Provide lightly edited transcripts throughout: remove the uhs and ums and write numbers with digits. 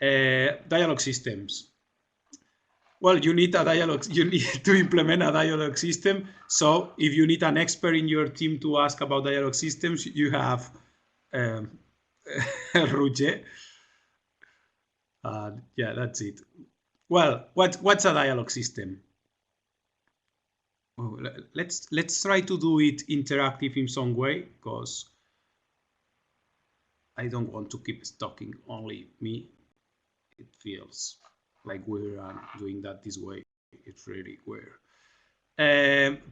Dialogue systems. Well, you need a dialogue. You need to implement a dialogue system. So if you need an expert in your team to ask about dialogue systems, you have Roger. Yeah, that's it. Well, what's a dialogue system? Oh, let's try to do it interactive in some way, because I don't want to keep talking only me. It feels like we're doing that this way. It's really weird.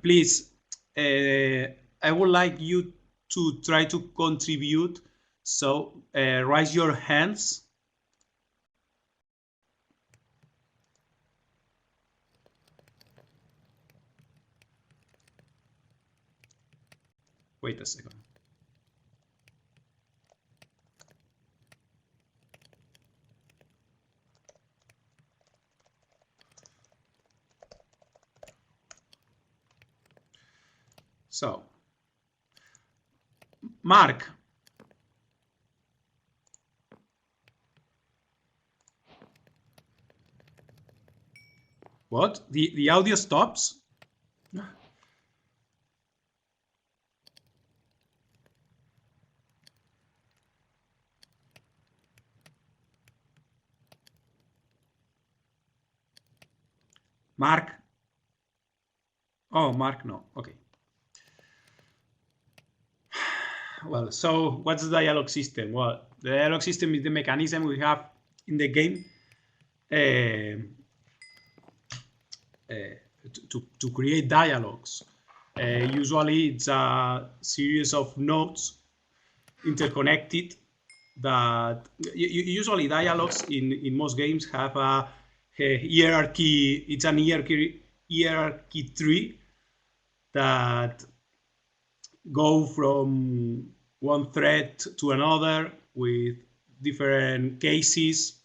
Please, I would like you to try to contribute. So raise your hands. Wait a second. So, Mark. What? The audio stops? Mark? Oh, Mark, no. Okay. Well, so what's the dialogue system? Well, the dialogue system is the mechanism we have in the game to create dialogues. Usually it's a series of nodes interconnected that usually dialogues in most games have a hierarchy. It's an hierarchy tree that go from one thread to another with different cases.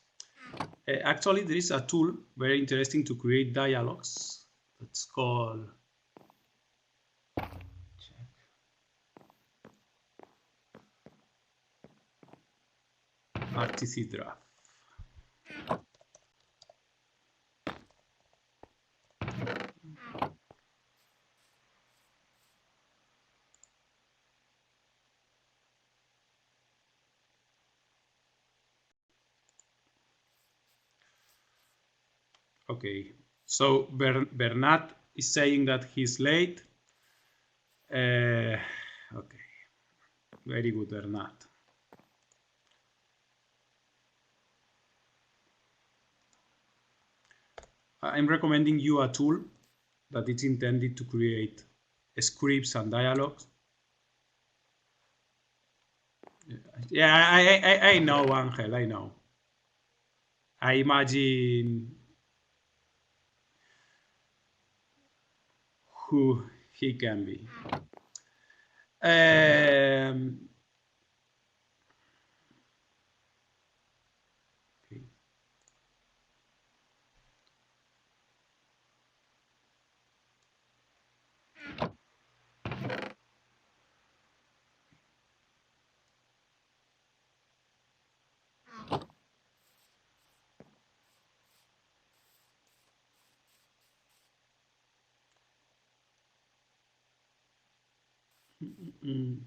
Actually, there is a tool very interesting to create dialogues. It's called RTC Draft. Okay, so Bernat is saying that he's late. Okay, very good, Bernat. I'm recommending you a tool that is intended to create scripts and dialogues. Yeah, I know, Angel, I know. I imagine who he can be. Okay.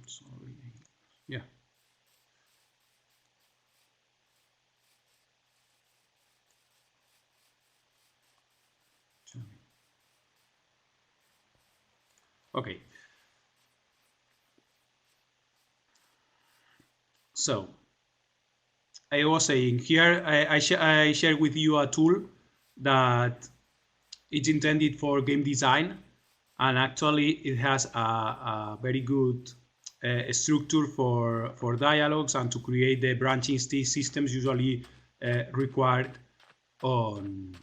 Sorry. Yeah. Okay. So I was saying here, I share with you a tool that it's intended for game design, and actually it has a very good structure for dialogues and to create the branching systems usually required on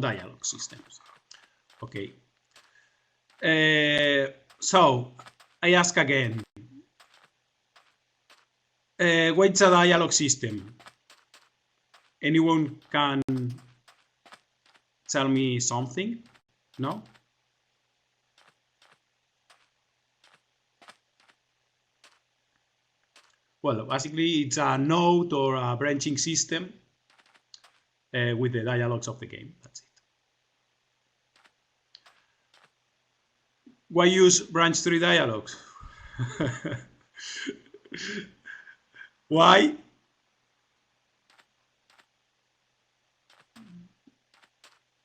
dialogue systems. Okay. So I ask again, what's a dialogue system? Anyone can tell me something? No? well, basically it's a node or a branching system with the dialogues of the game. That's it. Why use branch tree dialogues? Why?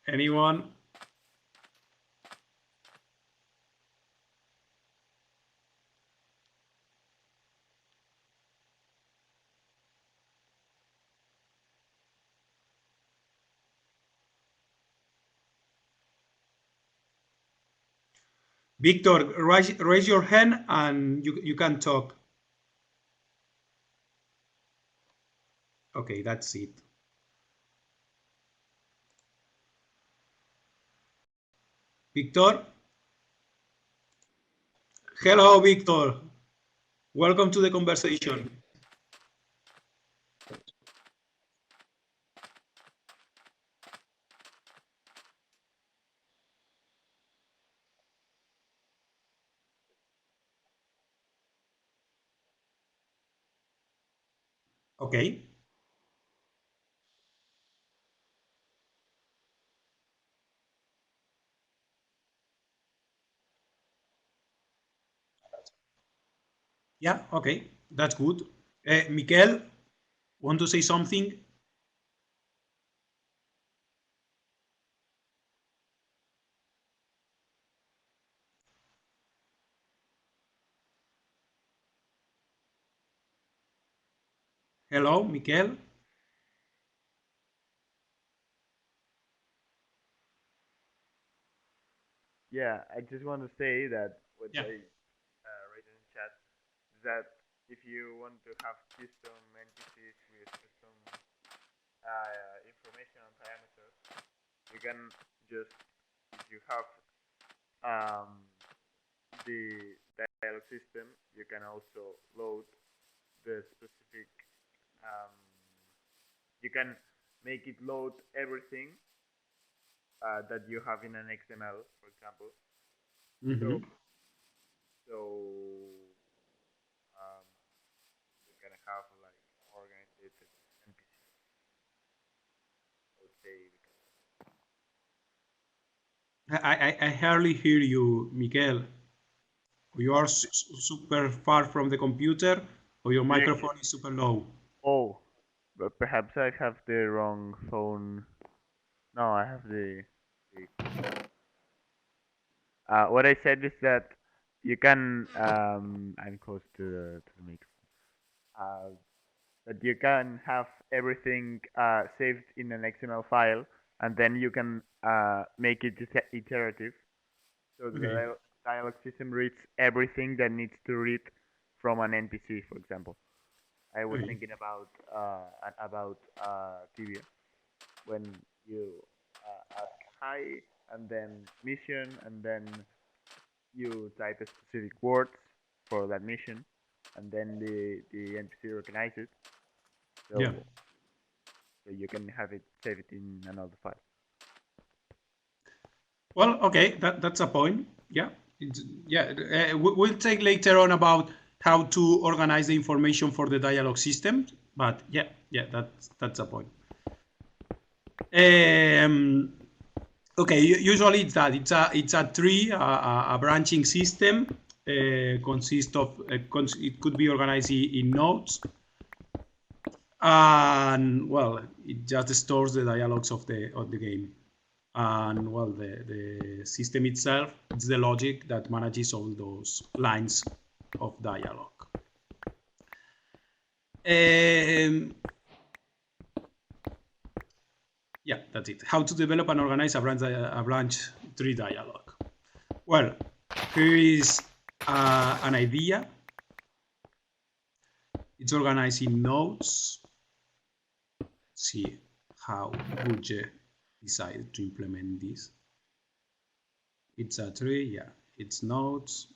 Anyone? Victor, raise your hand and you can talk. Okay, that's it. Victor? Hello, Victor. Welcome to the conversation. Okay. Yeah, okay. That's good. Mikel, want to say something? Hello, Mikel? Yeah, I just want to say that what Yeah. I write in chat is that if you want to have custom NPCs with custom information and parameters, you can just, if you have um, the dialog system, you can also load the specific, um, you can make it load everything that you have in an XML, for example. Mm-hmm. So um, you can have like organized NPC, I would say. I hardly hear you, Mikel. You are super far from the computer, or your Yeah. microphone is super low. Oh, but perhaps I have the wrong phone. No, I have the what I said is that you can I'm close to the microphone. That you can have everything saved in an XML file, and then you can make it iterative. So the Okay. dialog system reads everything that needs to read from an NPC, for example. I was Okay. thinking about Tibia when you ask hi and then mission and then you type a specific words for that mission and then the NPC recognizes it. Yeah. So you can have it save it in another file. Well, okay, that's a point. Yeah. Yeah. We'll take later on about how to organize the information for the dialogue system. But yeah, that's a point. Okay, usually it's that it's a tree, a branching system consists of it could be organized in nodes, and well, it just stores the dialogues of the game, and well, the system itself it's the logic that manages all those lines of dialogue. Um, yeah, that's it. How to develop and organize a branch tree dialogue. Well, here is an idea. It's organized in nodes. See how Budge decided to implement this. It's a tree, yeah. It's nodes.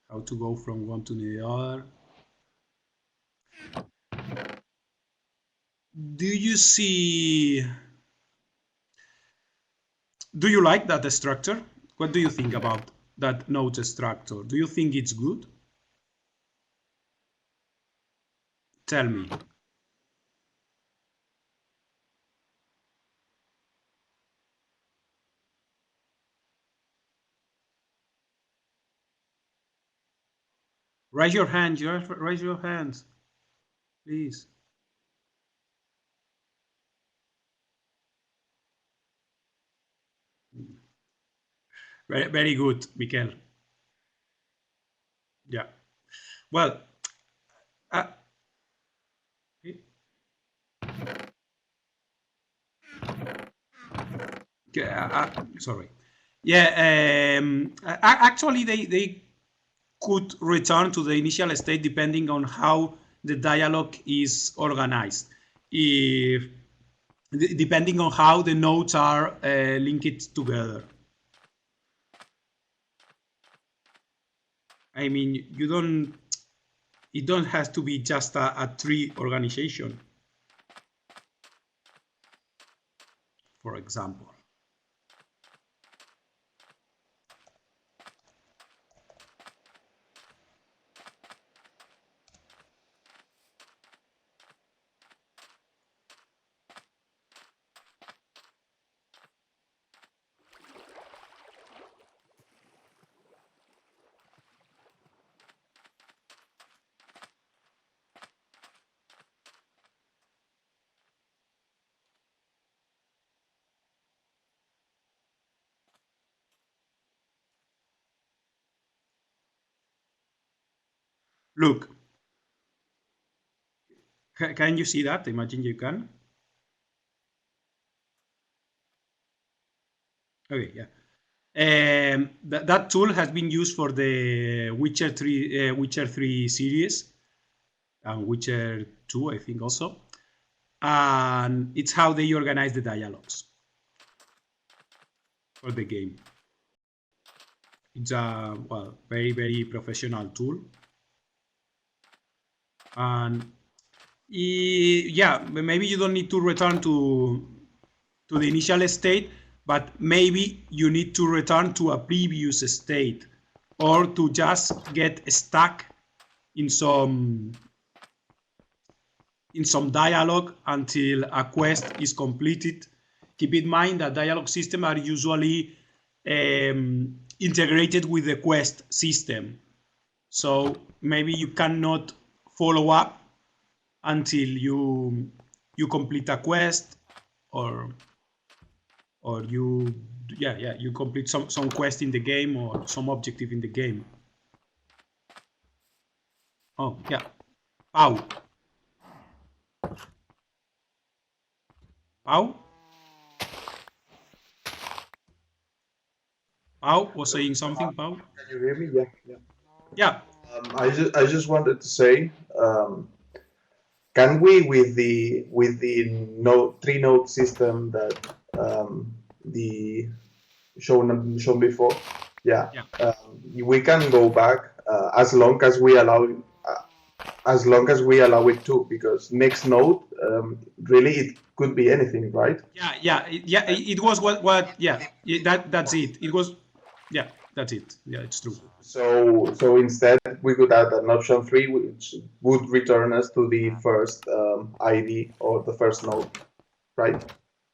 How to go from one to the other. Do you see? Do you like that structure? What do you think about? that node structure? Do you think it's good? Tell me. Raise your hand. Raise your hands, please. Very, very good, Mikel. Yeah. Well, uh, sorry. Yeah. Actually, they could return to the initial state depending on how the dialogue is organized. If depending on how the nodes are linked together. I mean, it don't have to be just a tree organization, for example. Look, can you see that? Imagine you can. Okay, yeah. That tool has been used for the Witcher 3 series and Witcher 2, I think also. And it's how they organize the dialogues for the game. It's a very, very professional tool. And yeah, maybe you don't need to return to the initial state, but maybe you need to return to a previous state or to just get stuck in some dialogue until a quest is completed. Keep in mind that dialogue systems are usually integrated with the quest system. So maybe you cannot follow up until you complete a quest or you complete some quest in the game or some objective in the game. Oh yeah, Pau. Pau was saying something. Pau. Can you hear me? Yeah. Yeah. I just wanted to say, can we with the three node system that the shown before, we can go back as long as we allow it to, because next node really it could be anything, right? It was that's it. It was that's it. Yeah, it's true. So instead we could add an option 3 which would return us to the first ID or the first node, right?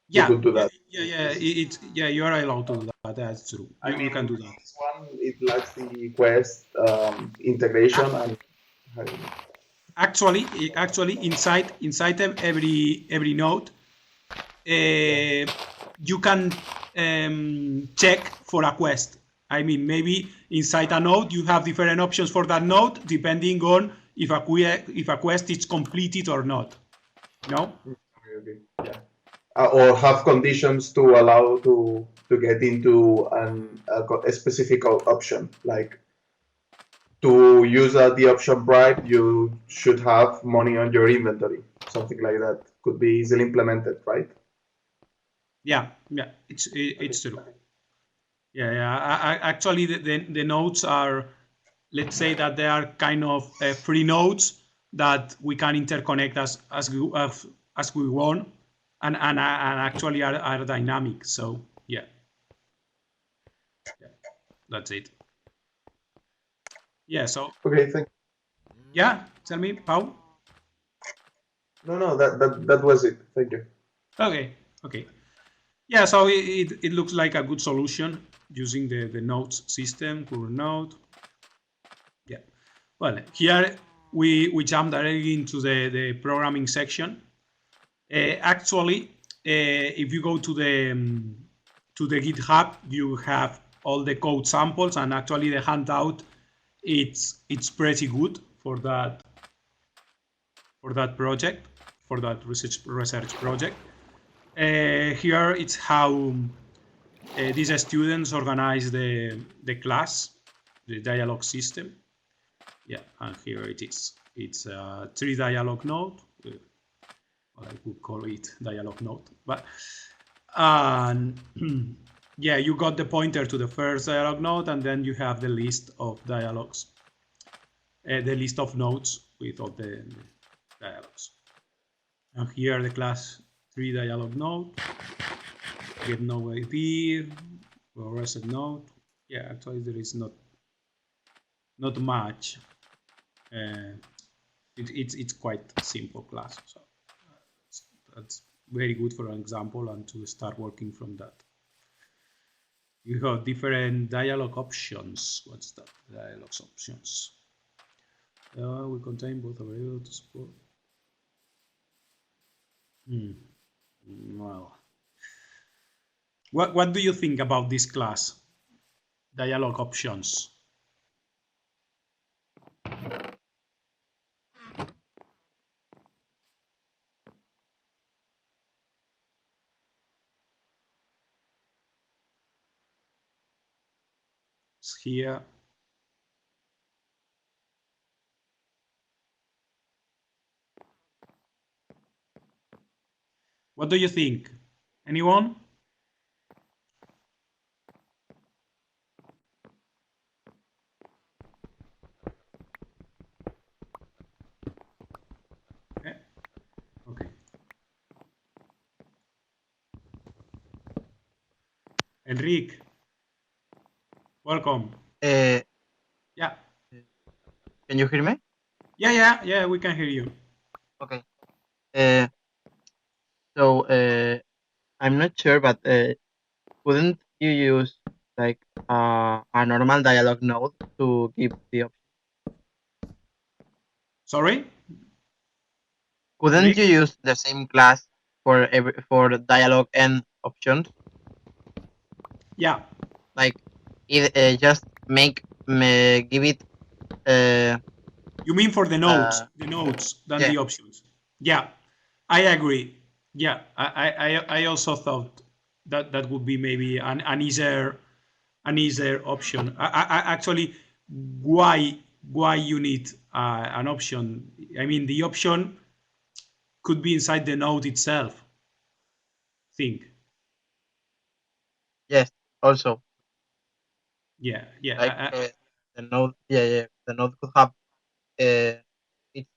Yeah, we could do that. You are allowed to do that. That's true. You can do that. This one, it lacks the quest integration and actually inside every node you can check for a quest. I mean, maybe inside a node you have different options for that node depending on if a quest is completed or not. No? Okay. Yeah. Or have conditions to allow to get into a specific option, like to use the option bribe, you should have money on your inventory. Something like that could be easily implemented, right? Yeah, it's true. Actually, the nodes are, let's say that they are kind of free nodes that we can interconnect as we want, and actually are dynamic. So yeah, that's it. Yeah, so Okay, thank. yeah, tell me, Pau. No, that was it. Thank you. Okay. Yeah, so it looks like a good solution using the nodes system, current node. Yeah. Well, here we jump directly into the programming section. Actually, if you go to the GitHub, you have all the code samples, and actually the handout it's pretty good for that project, for that research project. Here it's how these students organize the class, the dialogue system. Yeah, and here it is. It's a 3 dialogue node. Well, I could call it dialogue node, but yeah, you got the pointer to the first dialogue node, and then you have the list of dialogues, the list of nodes with all the dialogues. And here the class 3 dialogue node, get node ID, or reset node. Yeah, actually there is not much. It's quite simple class, so that's very good for an example and to start working from that. You have different dialogue options. What's that? Dialogues options. We contain both available to support. Well, what do you think about this class? Dialogue options. It's here. What do you think? Anyone? Okay. Enrique, welcome. Yeah. Can you hear me? Yeah, we can hear you. Okay. So I'm not sure, but couldn't you use like a normal dialogue node to give the option? Sorry? Couldn't Rick? you use the same class for the dialogue and options? Yeah. Like just give it. You mean for the nodes, than yeah. the options? Yeah, I agree. Yeah, I also thought that would be maybe an easier option. Actually, why you need an option? I mean, the option could be inside the node itself. Think. Yes. Also. Yeah. Like the node. Yeah. The node could have its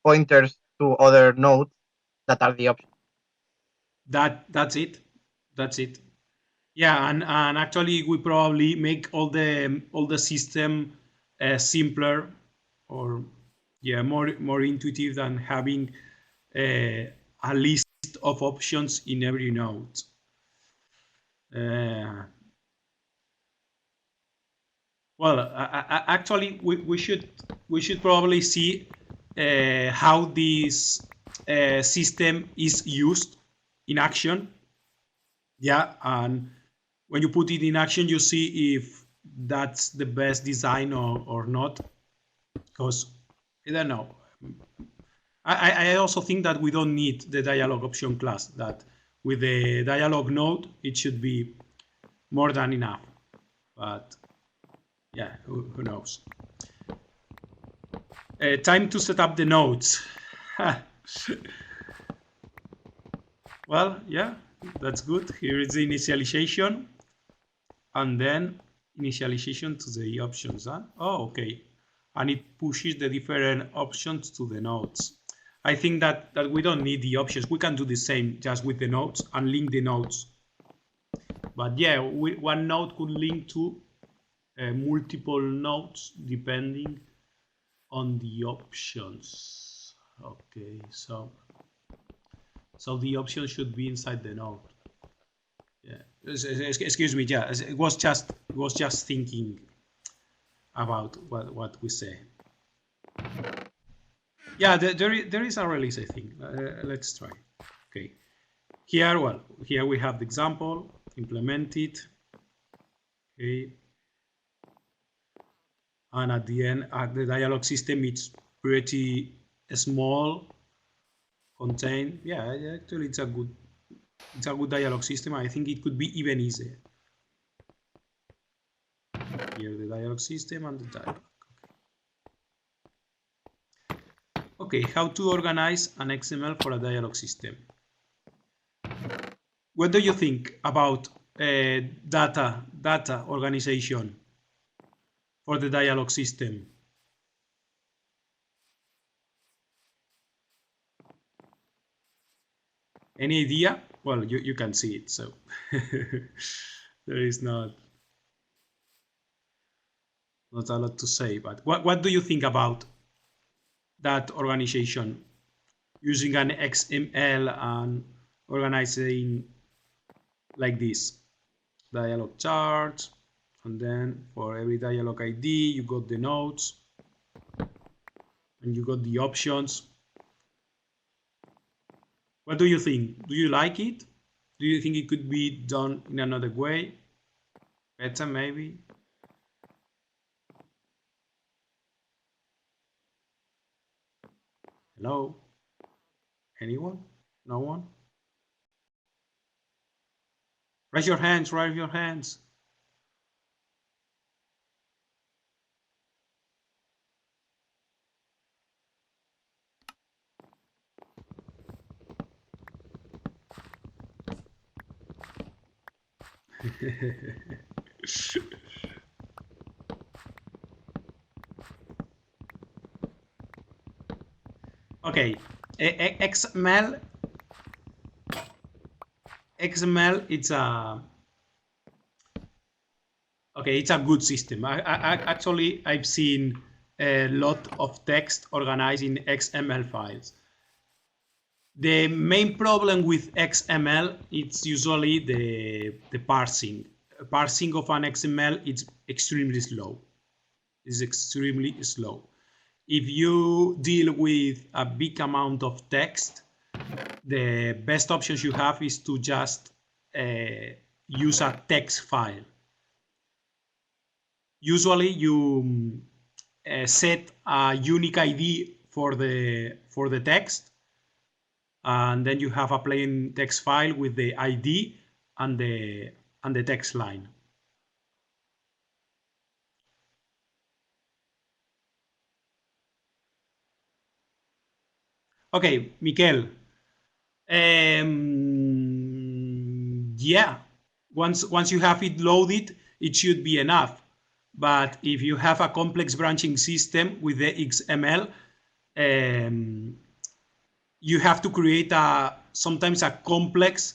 pointers to other nodes that are the options. That's it. Yeah, and actually we probably make all the system simpler, or yeah, more intuitive than having a list of options in every node. Well, actually we should probably see how this system is used in action. Yeah, and when you put it in action, you see if that's the best design or not. Because I don't know. I also think that we don't need the dialogue option class. That with the dialogue node, it should be more than enough. But yeah, who knows? Time to set up the nodes. Well, yeah, that's good. Here is the initialization. And then initialization to the options. Huh? Oh, okay. And it pushes the different options to the nodes. I think that we don't need the options. We can do the same just with the nodes and link the nodes. But yeah, one node could link to multiple nodes depending on the options. Okay, so the option should be inside the node. Yeah, excuse me. Yeah, it was just thinking about what we say. Yeah, there is a release, I think. Let's try. Okay, here we have the example, implement it. Okay, and at the end, the dialog system, it's pretty small, contained. Yeah, actually, it's a good dialog system. I think it could be even easier. Here, the dialog system and the dialog. Okay, how to organize an XML for a dialog system. What do you think about data organization for the dialog system? Any idea? Well, you can see it, so there is not a lot to say. But what do you think about that organization using an XML and organizing like this? Dialog chart, and then for every dialog ID, you got the nodes, and you got the options. What do you think? Do you like it? Do you think it could be done in another way? Better, maybe? Hello? Anyone? No one? Raise your hands, raise your hands. Okay, XML, it's a good system. Actually, I've seen a lot of text organized in XML files. The main problem with XML is usually the parsing. Parsing of an XML is extremely slow. It's extremely slow. If you deal with a big amount of text, the best options you have is to just use a text file. Usually you set a unique ID for the text, and then you have a plain text file with the ID and the text line. Okay, Miquel. Yeah, once you have it loaded, it should be enough. But if you have a complex branching system with the XML, you have to create sometimes a complex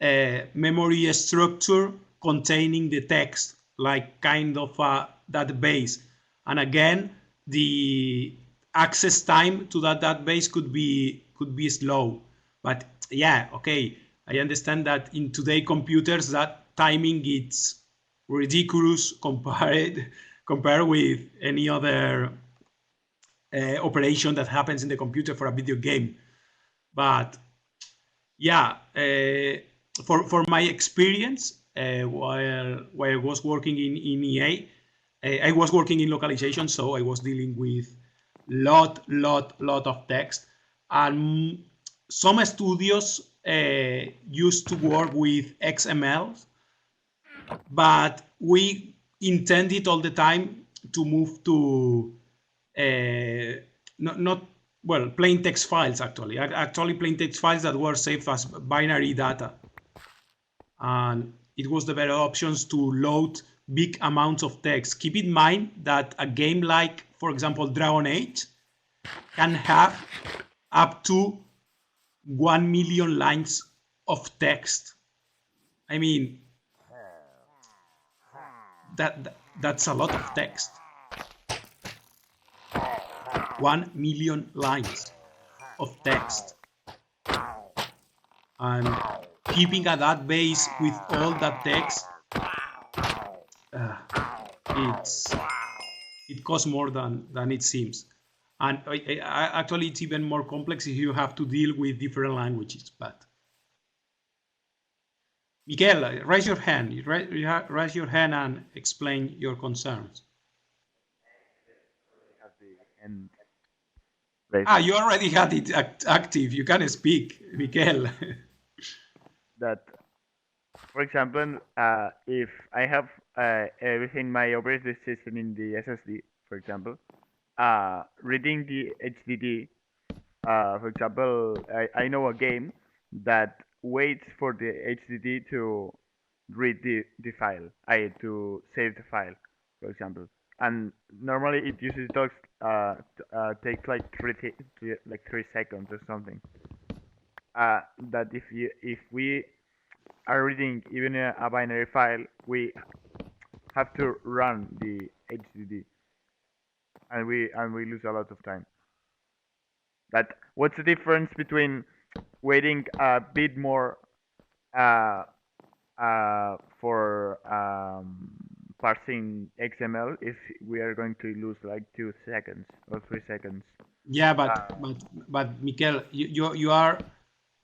memory structure containing the text, like kind of a database. And again, the access time to that database could be slow. But yeah, okay, I understand that in today's computers that timing is ridiculous compared with any other operation that happens in the computer for a video game. But yeah, for my experience, while I was working in EA, I was working in localization, so I was dealing with lot of text, and some studios used to work with XML, but we intended all the time to move to plain text files, actually plain text files that were saved as binary data. And it was the better options to load big amounts of text. Keep in mind that a game like, for example, Dragon Age can have up to 1 million lines of text. I mean, that's a lot of text. 1 million lines of text. And keeping a database with all that text, it costs more than it seems. And actually, it's even more complex if you have to deal with different languages. But Miguel, raise your hand. Raise your hand and explain your concerns. And you already had it active. You can speak, Miguel. that, for example, if I have everything my operating system in the SSD, for example, reading the HDD, for example, I know a game that waits for the HDD to read the file, to save the file, for example. And normally it usually takes like 3 seconds or something. That if we are reading even a binary file, we have to run the HDD, and we lose a lot of time. What's the difference between waiting a bit more for parsing XML if we are going to lose like 2 seconds or 3 seconds? Yeah, but Mikel, you are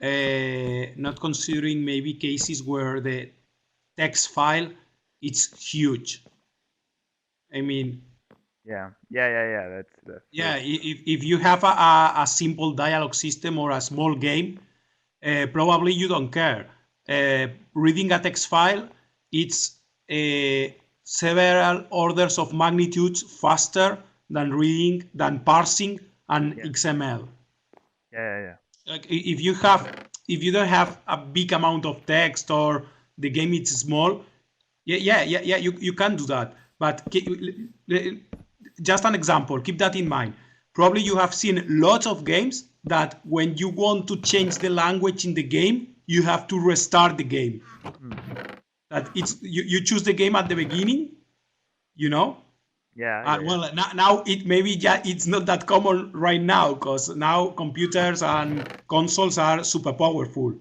not considering maybe cases where the text file it's huge. I mean, yeah. That's yeah. If you have a simple dialogue system or a small game, probably you don't care. Reading a text file, it's several orders of magnitudes faster than parsing an XML. Yeah. Like if you don't have a big amount of text or the game is small, you can do that. But just an example, keep that in mind. Probably you have seen lots of games that when you want to change the language in the game, you have to restart the game. That you choose the game at the beginning, you know. Well, now it's not that common right now because now computers and consoles are super powerful.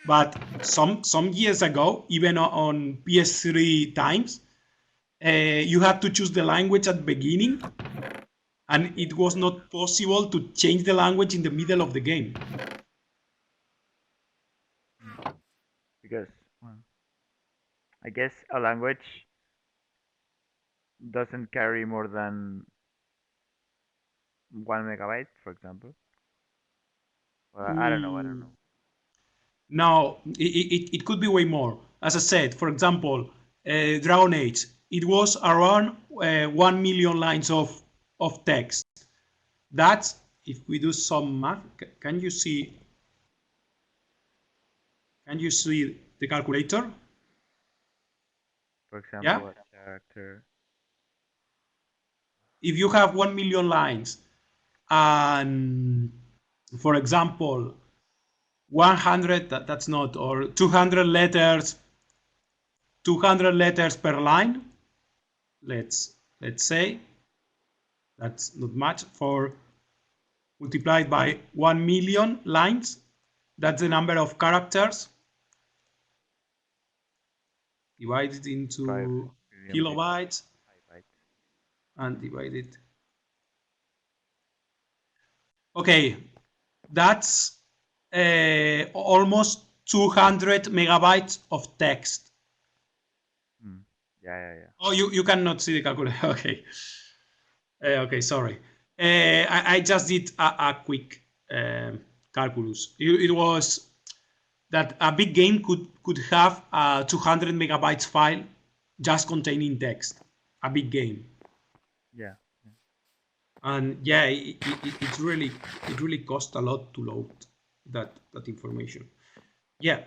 But some years ago, even on PS3 times, you had to choose the language at the beginning, and it was not possible to change the language in the middle of the game. Because I guess a language doesn't carry more than 1 megabyte, for example. Well, I don't know. No, it could be way more. As I said, for example, Dragon Age, it was around 1 million lines of text. That's, if we do some math, can you see the calculator? For example, a character. If you have 1 million lines and, for example, 100, that's not, or 200 letters per line, let's say, that's not much, for multiplied by 1 million lines, that's the number of characters divided into kilobytes and divided. Okay, that's almost 200 megabytes of text. Yeah. Oh, you cannot see the calculator. Okay. Okay, sorry. I just did a quick calculus. It was that a big game could have a 200 megabytes file just containing text. A big game. Yeah. And yeah, it really costs a lot to load that information. Yeah,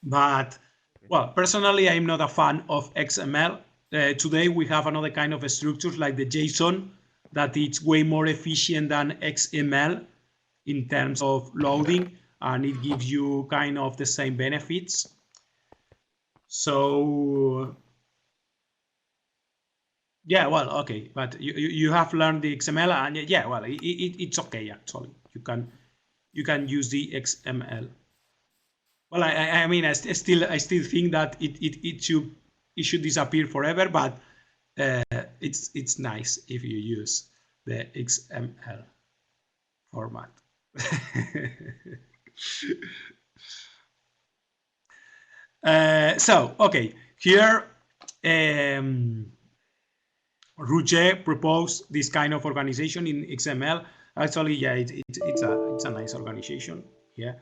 but well, personally, I'm not a fan of XML. Today we have another kind of structures like the JSON that it's way more efficient than XML in terms of loading, and it gives you kind of the same benefits. So Yeah, well, okay, but you have learned the XML, and yeah, well, it's okay actually. You can use the XML. Well, I mean, I still think that it should disappear forever, but it's nice if you use the XML format. So okay, here Roger proposed this kind of organization in XML. Actually, yeah, it's a nice organization. Yeah,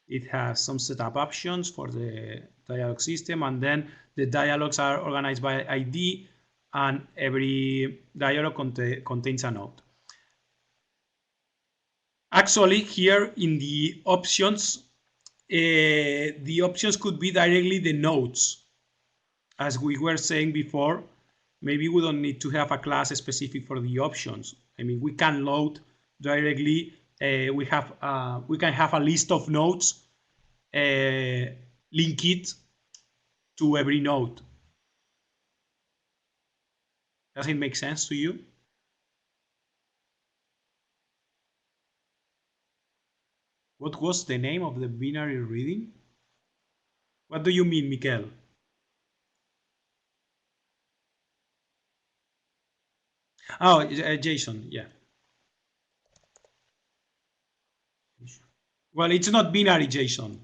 it has some setup options for the dialog system, and then the dialogues are organized by ID, and every dialog contains a node. Actually, here in the options could be directly the nodes. As we were saying before, maybe we don't need to have a class specific for the options. I mean, we can load directly. We can have a list of nodes linked to every node. Does it make sense to you? What was the name of the binary reading? What do you mean, Mikel? Oh, JSON, yeah. Well, it's not binary JSON.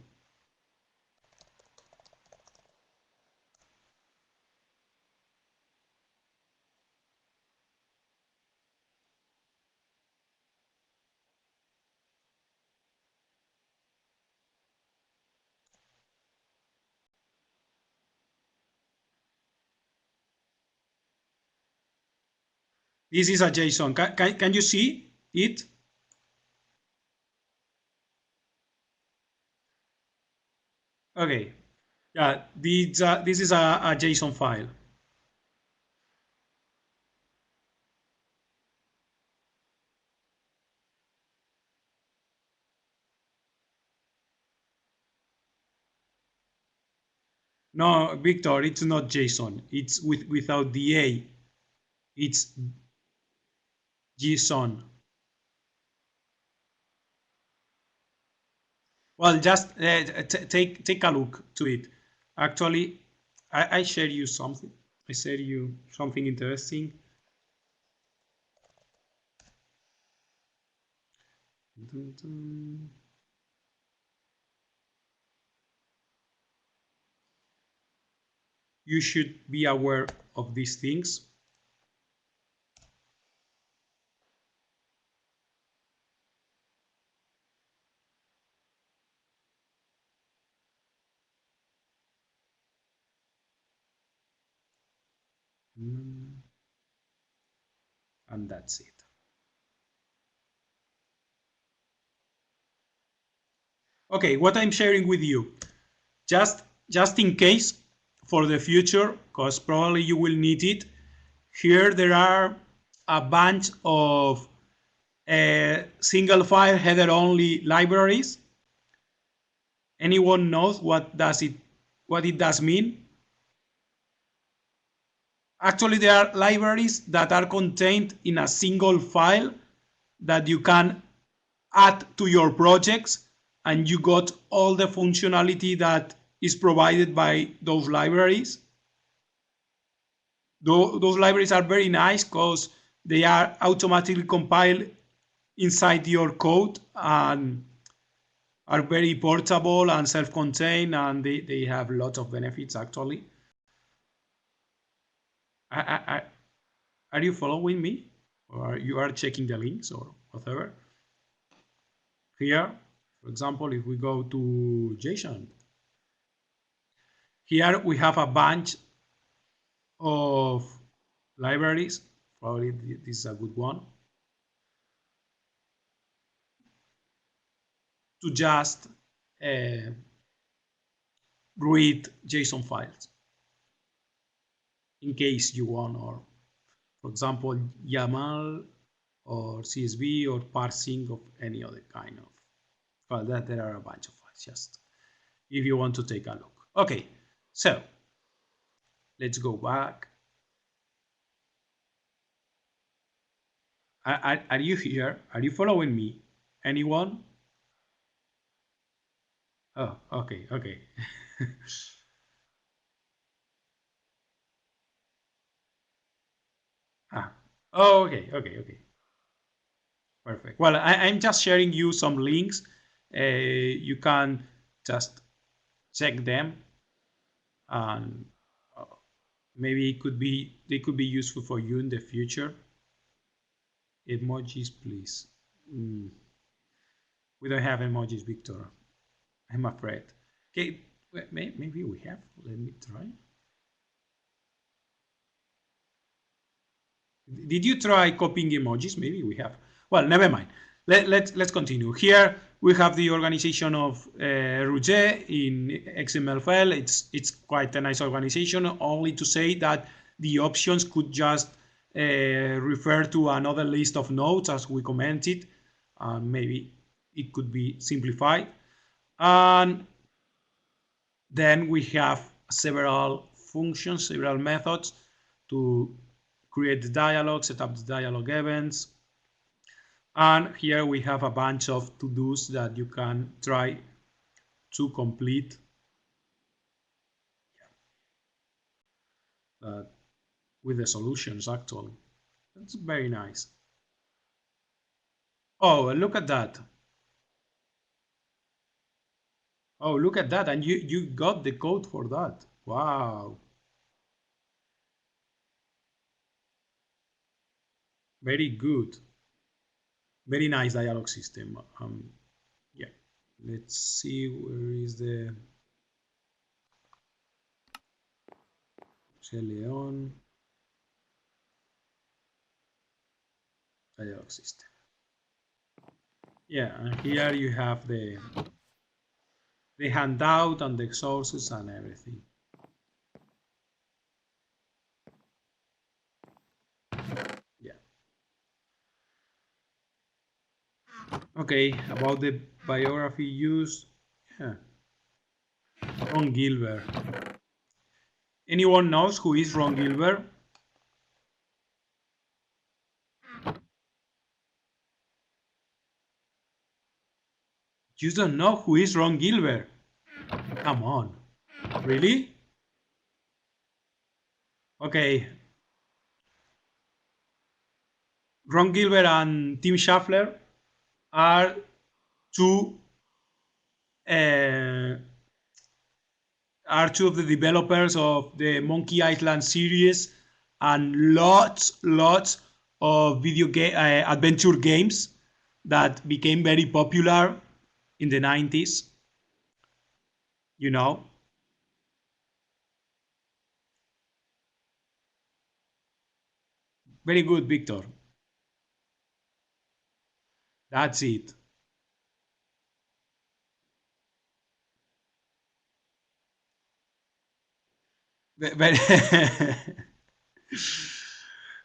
This is a JSON. Can you see it? Okay. Yeah, this is a JSON file. No, Victor, it's not JSON. It's without the A. It's JSON. Well, just take a look to it. Actually, I share you something. I share you something interesting. You should be aware of these things. And that's it. Okay, what I'm sharing with you, just in case for the future, because probably you will need it. Here there are a bunch of single file header only libraries. Anyone knows what it does mean? Actually, there are libraries that are contained in a single file that you can add to your projects, and you got all the functionality that is provided by those libraries. Those libraries are very nice because they are automatically compiled inside your code and are very portable and self-contained, and they have lots of benefits actually. Are you following me, or you are checking the links or whatever? Here, for example, if we go to JSON, here we have a bunch of libraries. Probably this is a good one to just read JSON files in case you want, or for example, YAML or CSV or parsing of any other kind of. Well, there are a bunch of files, just if you want to take a look. Okay, so let's go back. Are you here? Are you following me? Anyone? Oh, okay, okay. Ah, oh, okay, okay, okay. Perfect. Well, I'm just sharing you some links. You can just check them, and maybe they could be useful for you in the future. Emojis, please. Mm, we don't have emojis, Victor. I'm afraid. Okay, maybe we have. Let me try. Did you try copying emojis? Maybe we have. Well, never mind. Let's continue. Here we have the organization of Rouget in XML file. It's quite a nice organization. Only to say that the options could just refer to another list of nodes as we commented. Maybe it could be simplified. And then we have several functions, several methods to create the dialogue, set up the dialogue events. And here we have a bunch of to-dos that you can try to complete with the solutions, actually. That's very nice. Oh, look at that. Oh, look at that. And you got the code for that. Wow. Very good. Very nice dialogue system. Yeah. Let's see where is the Leon dialogue system. Yeah, and here you have the handout and the sources and everything. Yeah. Okay, about the biography used. Yeah. Ron Gilbert. Anyone knows who is Ron Gilbert? You don't know who is Ron Gilbert? Come on. Really? Okay. Ron Gilbert and Tim Schaffler are two uh, two of the developers of the Monkey Island series and lots of video game adventure games that became very popular in the 90s. You know, very good, Victor. That's it. Very,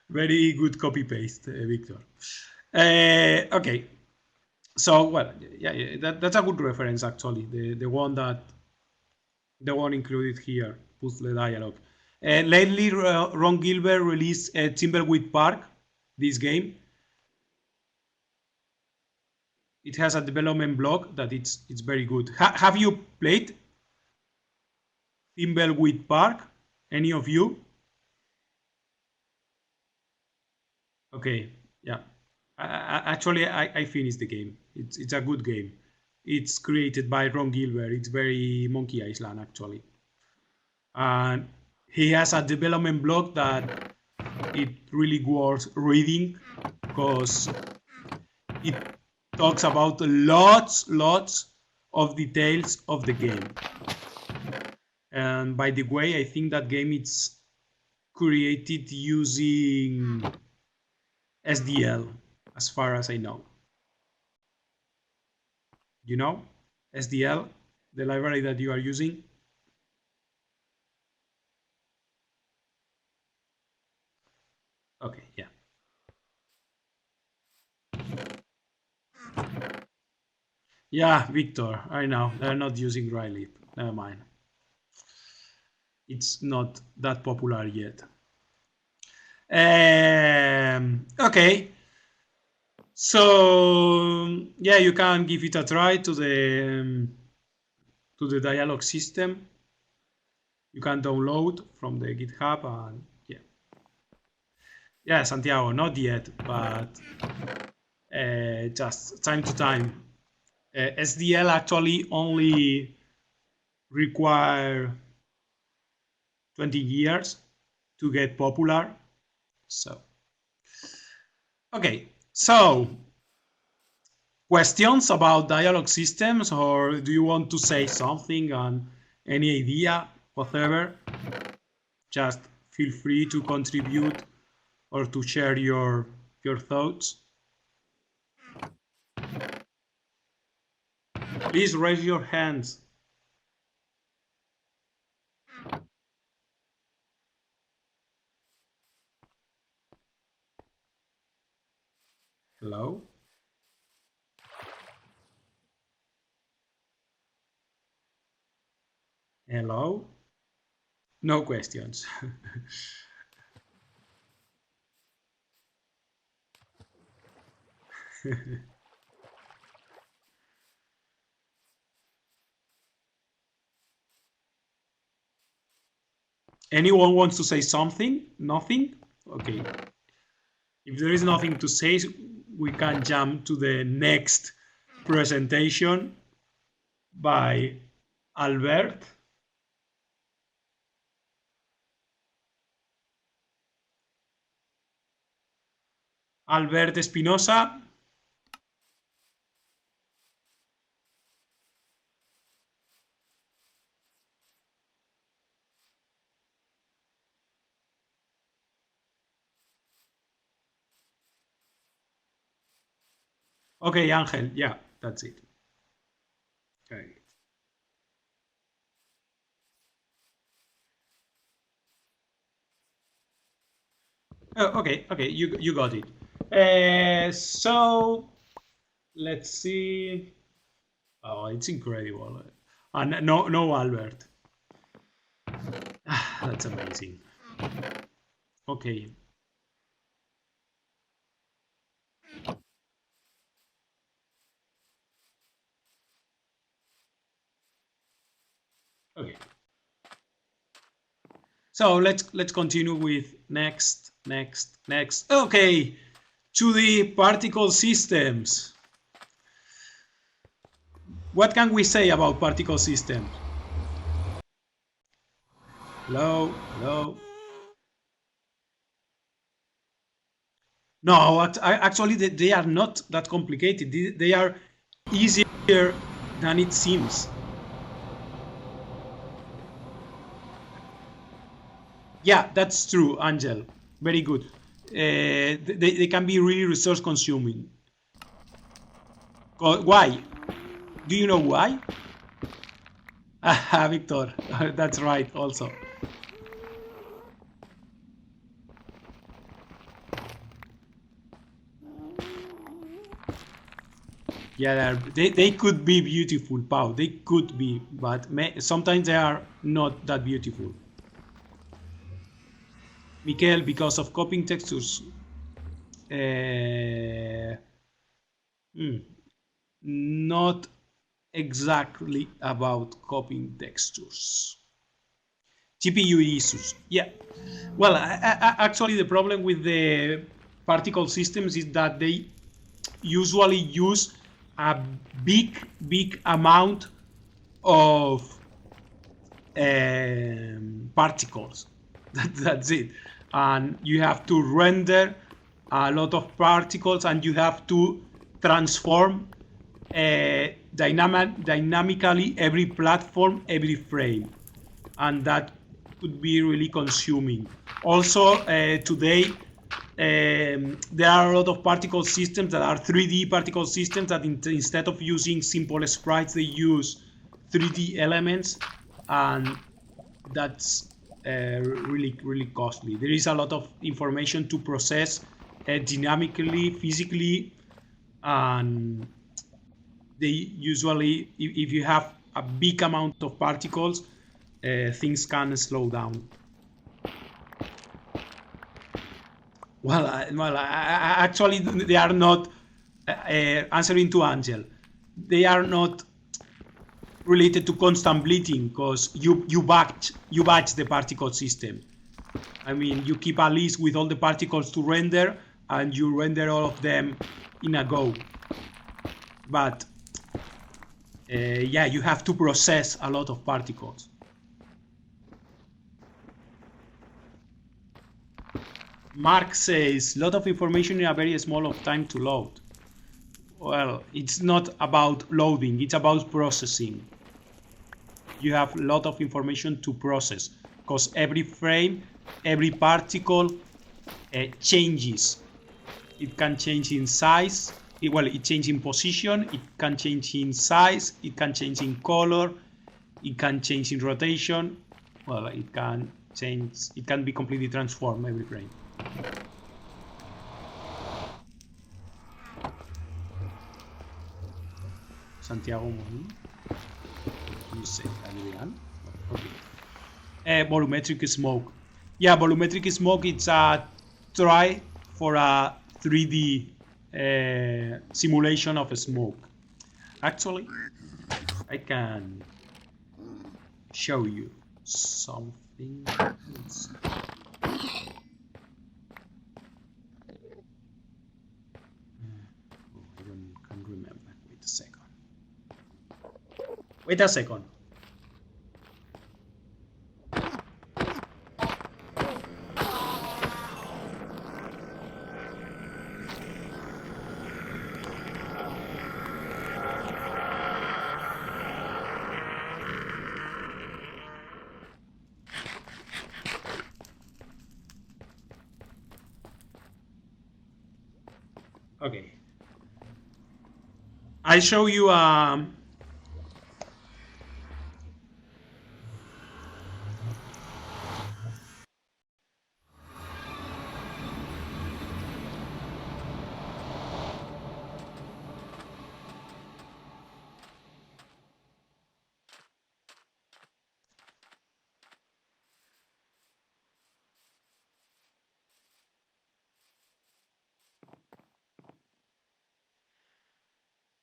very good copy paste, Victor. Okay, so well, yeah, that's a good reference actually. The one included here, Puzzle Dialogue. Lately, Ron Gilbert released Timberweed Park, this game. It has a development blog that it's very good. Have you played Timberweed Park? Any of you? Okay, yeah. Actually, I finished the game. It's a good game. It's created by Ron Gilbert. It's very Monkey Island actually, and he has a development blog that it really worth reading because it talks about lots of details of the game. And by the way, I think that game is created using SDL, as far as I know. You know, SDL, the library that you are using. Okay, yeah. Yeah, Victor, I know. They're not using Riley. Never mind. It's not that popular yet. Okay. So yeah, you can give it a try to the dialog system. You can download from the GitHub, and yeah, Santiago, not yet, but just time to time. SDL actually only require 20 years to get popular. So, okay, so questions about dialog systems, or do you want to say something on any idea, whatever? Just feel free to contribute or to share your thoughts. Please raise your hands. Hello? Hello? No questions. Anyone wants to say something? Nothing? Okay. If there is nothing to say, we can jump to the next presentation by Albert. Albert Espinosa. Okay, Angel. Yeah, that's it. Okay. Oh, okay, you got it. So let's see. Oh, it's incredible. And no Albert. That's amazing. Okay. Okay. So let's continue with next. Okay, to the particle systems. What can we say about particle systems? Hello. No, actually they are not that complicated. They are easier than it seems. Yeah, that's true, Angel. Very good. They can be really resource consuming. Why? Do you know why? Victor, that's right also. Yeah, they could be beautiful, Pau. They could be, but sometimes they are not that beautiful. Mikel, because of copying textures. Not exactly about copying textures. GPU issues. Yeah. Well, actually, the problem with the particle systems is that they usually use a big amount of particles. That's it. And you have to render a lot of particles, and you have to transform dynamically every platform, every frame, and that could be really consuming. Also, today there are a lot of particle systems that are 3D particle systems that instead of using simple sprites, they use 3D elements, and that's really costly. There is a lot of information to process dynamically, physically, and they usually, if you have a big amount of particles, things can slow down. Well, actually, they are not answering to Angel, they are not related to constant bleeding because you batch the particle system. I mean, you keep a list with all the particles to render, and you render all of them in a go. But yeah, you have to process a lot of particles. Mark says, lot of information in a very small of time to load. Well, it's not about loading, it's about processing. You have a lot of information to process because every frame, every particle changes. It can change in size, it changes in position, it can change in size, it can change in color, it can change in rotation. Well, it can change, it can be completely transformed every frame. Santiago Molina. You say Adrian. Okay. Volumetric smoke. Yeah, volumetric smoke, it's a try for a 3D simulation of a smoke. Actually, I can show you something. Let's see. I can't remember. Wait a second. Wait a second. Okay. I show you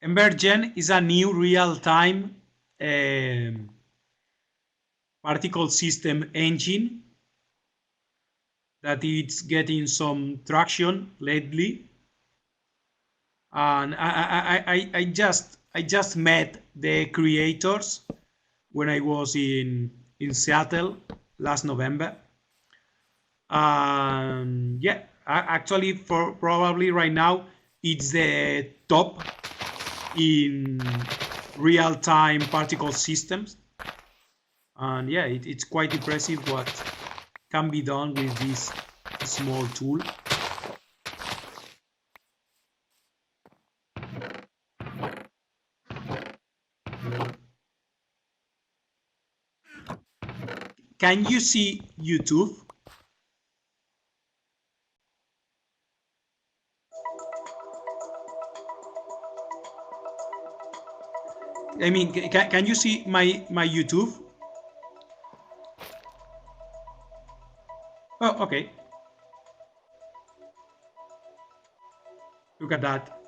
Embergen is a new real-time particle system engine that it's getting some traction lately, and I just met the creators when I was in Seattle last November. Yeah, actually, for probably right now it's the top in real-time particle systems, and yeah, it's quite impressive what can be done with this small tool. Can you see YouTube? I mean, can you see my YouTube? Oh, okay. Look at that.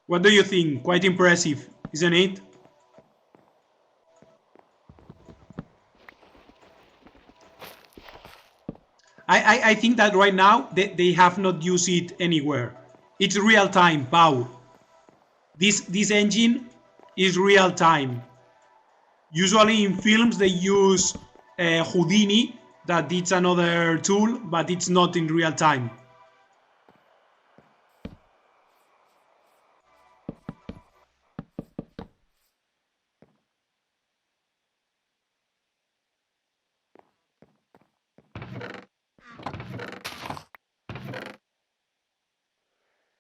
What do you think? Quite impressive, isn't it? I think that right now they have not used it anywhere. It's real time, Pau. This engine is real time. Usually in films they use Houdini, that it's another tool, but it's not in real time.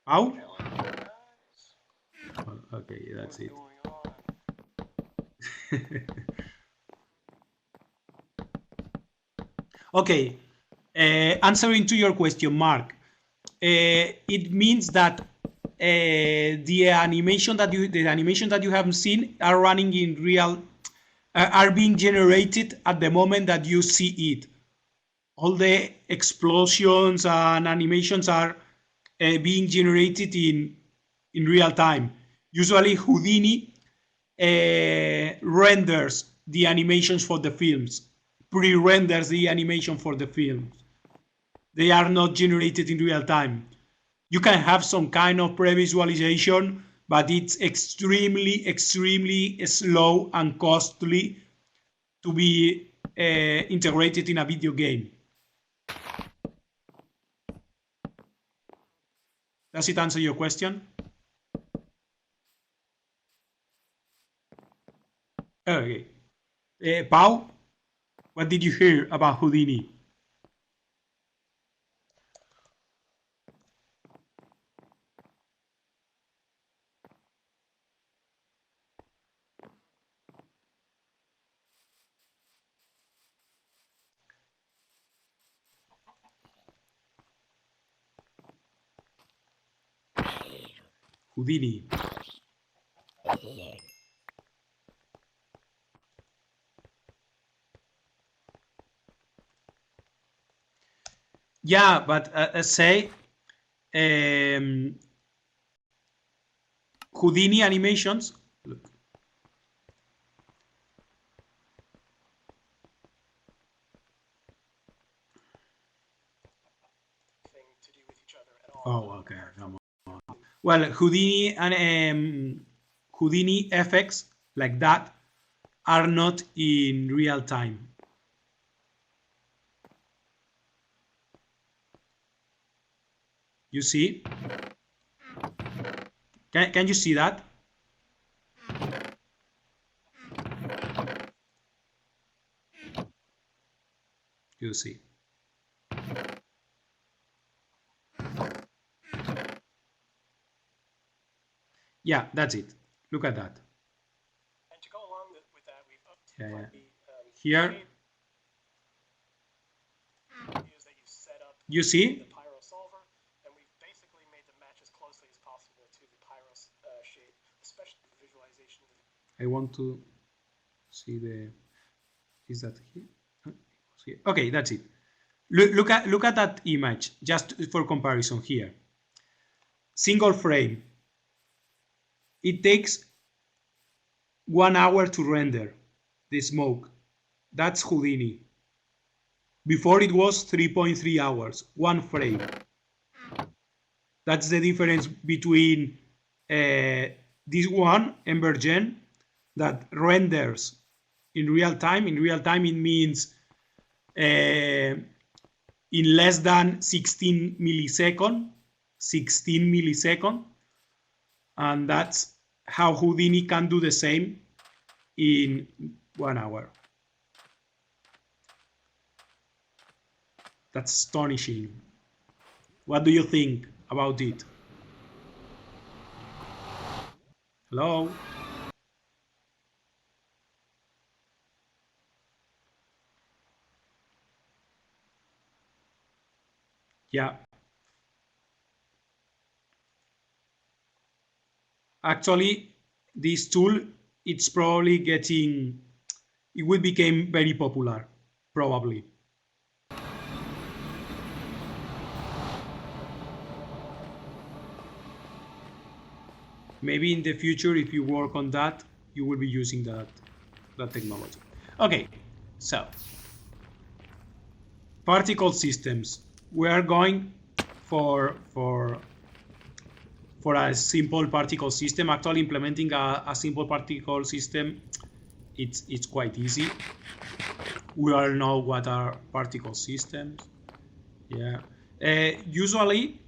Pau? Okay, that's it. Okay, answering to your question, Mark, it means that the animation that you haven't seen are running in real, are being generated at the moment that you see it. all the explosions and animations are being generated in real time. Usually Houdini renders the animations for the films, pre-renders the animation for the films. They are not generated in real time. You can have some kind of pre-visualization, but it's extremely slow and costly to be integrated in a video game. Does it answer your question? Okay. Pau, what did you hear about Houdini? Houdini. Yeah, but say Houdini animations. Look. To do with each other at all. Oh, okay. Come on. Well, Houdini and Houdini effects like that are not in real time. You see? Can you see that? You see. Yeah, that's it. Look at that. And to go along with that, we've Yeah. the, Here. is that you set up You see? the pyro solver, and we've basically made the match as closely as possible to the pyro shape, especially the visualization. I want to see the. Is that here? Okay, that's it. Look at that image just for comparison here. Single frame. It takes 1 hour to render the smoke. That's Houdini. Before it was 3.3 hours, one frame. That's the difference between this one, Embergen, that renders in real time. In real time, it means in less than 16 milliseconds. And that's how Houdini can do the same in 1 hour. That's astonishing. What do you think about it? Hello? Yeah. Actually, this tool, it's probably getting, it will become very popular, probably. Maybe in the future, if you work on that, you will be using that technology. Okay, so particle systems. We are going for a simple particle system. Actually, implementing a simple particle system, it's quite easy. We all know what are particle systems. Yeah. Usually,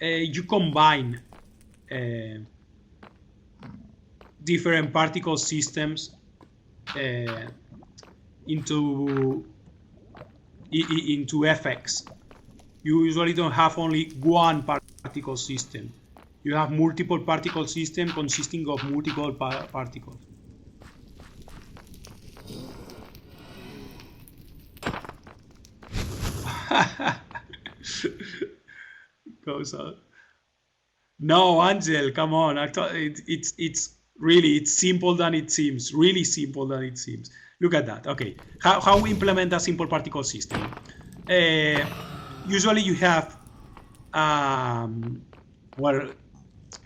you combine different particle systems into FX. You usually don't have only one particle system. You have multiple particle systems consisting of multiple particles. Goes on. No, Angel, come on. It's really, it's simple than it seems. Really simple than it seems. Look at that. Okay, how we implement a simple particle system? usually you have, well,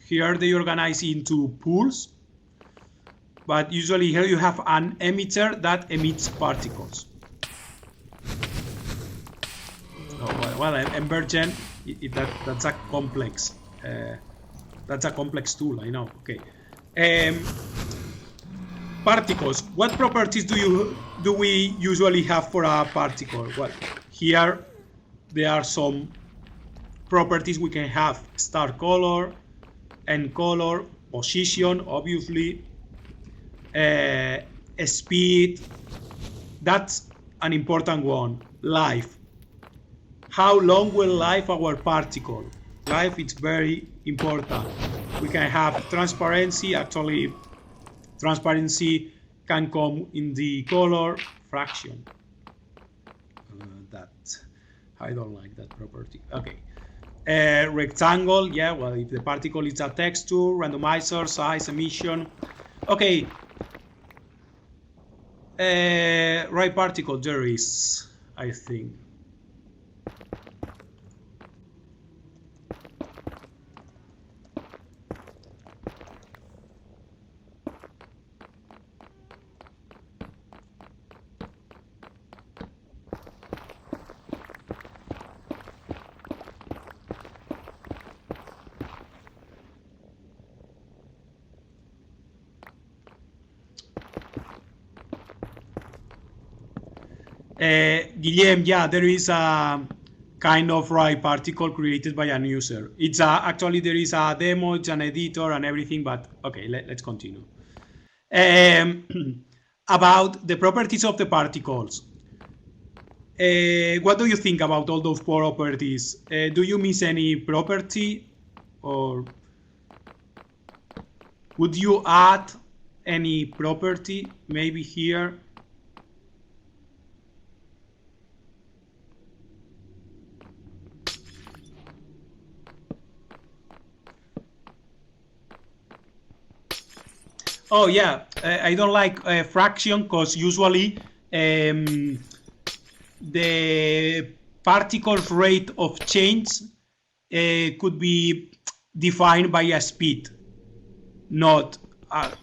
here they organize into pools, but usually here you have an emitter that emits particles. Oh, well, Embergen, that's a complex. That's a complex tool, I know. Okay. Particles. What properties do we usually have for a particle? Well, here there are some properties we can have: start color, end color, position, obviously, speed. That's an important one. Life. How long will life our particle? Life, it's very important. We can have transparency. Actually, transparency can come in the color fraction. That I don't like that property. Okay. Rectangle, yeah, well, if the particle is a texture, randomizer, size, emission. Okay. Right particle, there is, I think. Guillem, yeah, there is a kind of right particle created by an user. It's actually there is a demo, it's an editor and everything, but okay, let's continue. About the properties of the particles. What do you think about all those properties? Do you miss any property, or would you add any property maybe here? Oh yeah, I don't like fraction because usually the particle's rate of change could be defined by a speed, not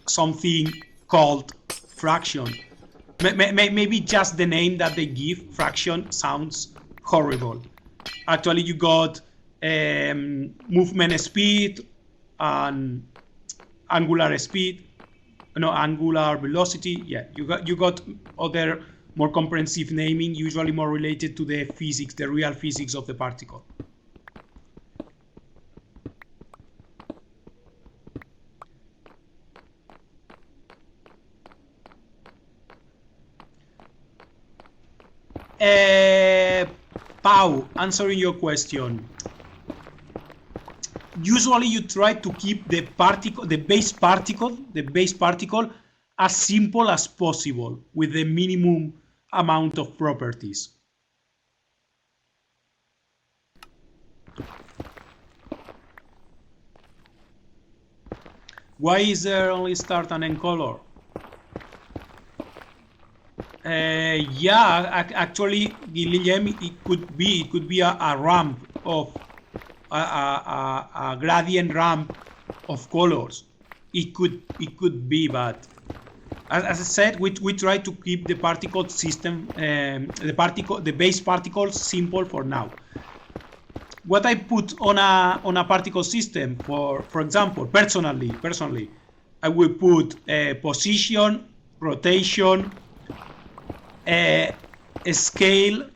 something called fraction. Maybe just the name that they give, fraction, sounds horrible. Actually, you got movement speed and angular speed. No, angular velocity. Yeah, you got other more comprehensive naming, usually more related to the physics, the real physics of the particle. Pau, answering your question. Usually you try to keep the base particle as simple as possible with the minimum amount of properties. Why is there only start and end color? Yeah, actually, Guillem, it could be a ramp of a gradient ramp of colors. It could be, but as I said, we try to keep the particle system, the base particle simple for now. What I put on a particle system, for example, personally, I will put position, rotation, scale.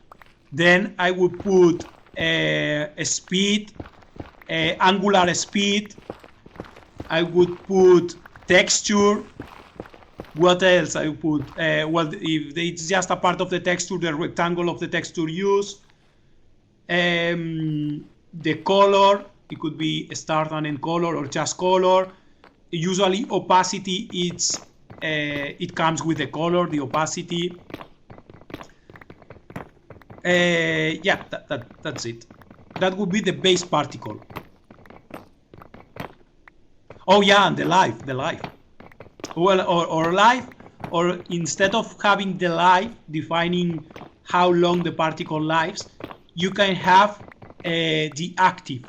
Then I will put speed, angular speed. I would put texture. What else I would put? Well, if it's just a part of the texture, the rectangle of the texture use. The color, it could be start and end color or just color. Usually opacity, it comes with the color, the opacity. Yeah, that's it. That would be the base particle. Oh yeah, and the life. Well, or life, or instead of having the life, defining how long the particle lives, you can have the active,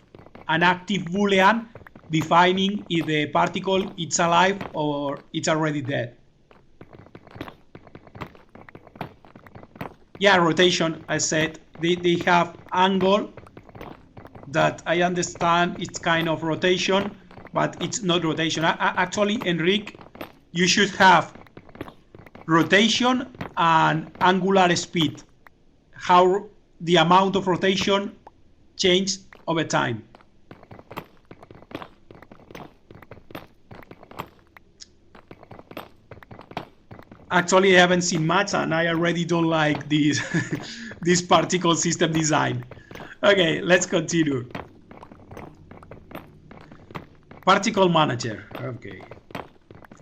an active boolean defining if the particle is alive or it's already dead. Yeah, rotation, I said, they have angle that I understand it's kind of rotation, but it's not rotation. Actually, Enrique, you should have rotation and angular speed, how the amount of rotation changes over time. Actually, I haven't seen much, and I already don't like this this particle system design. Okay, let's continue. Particle manager. Okay.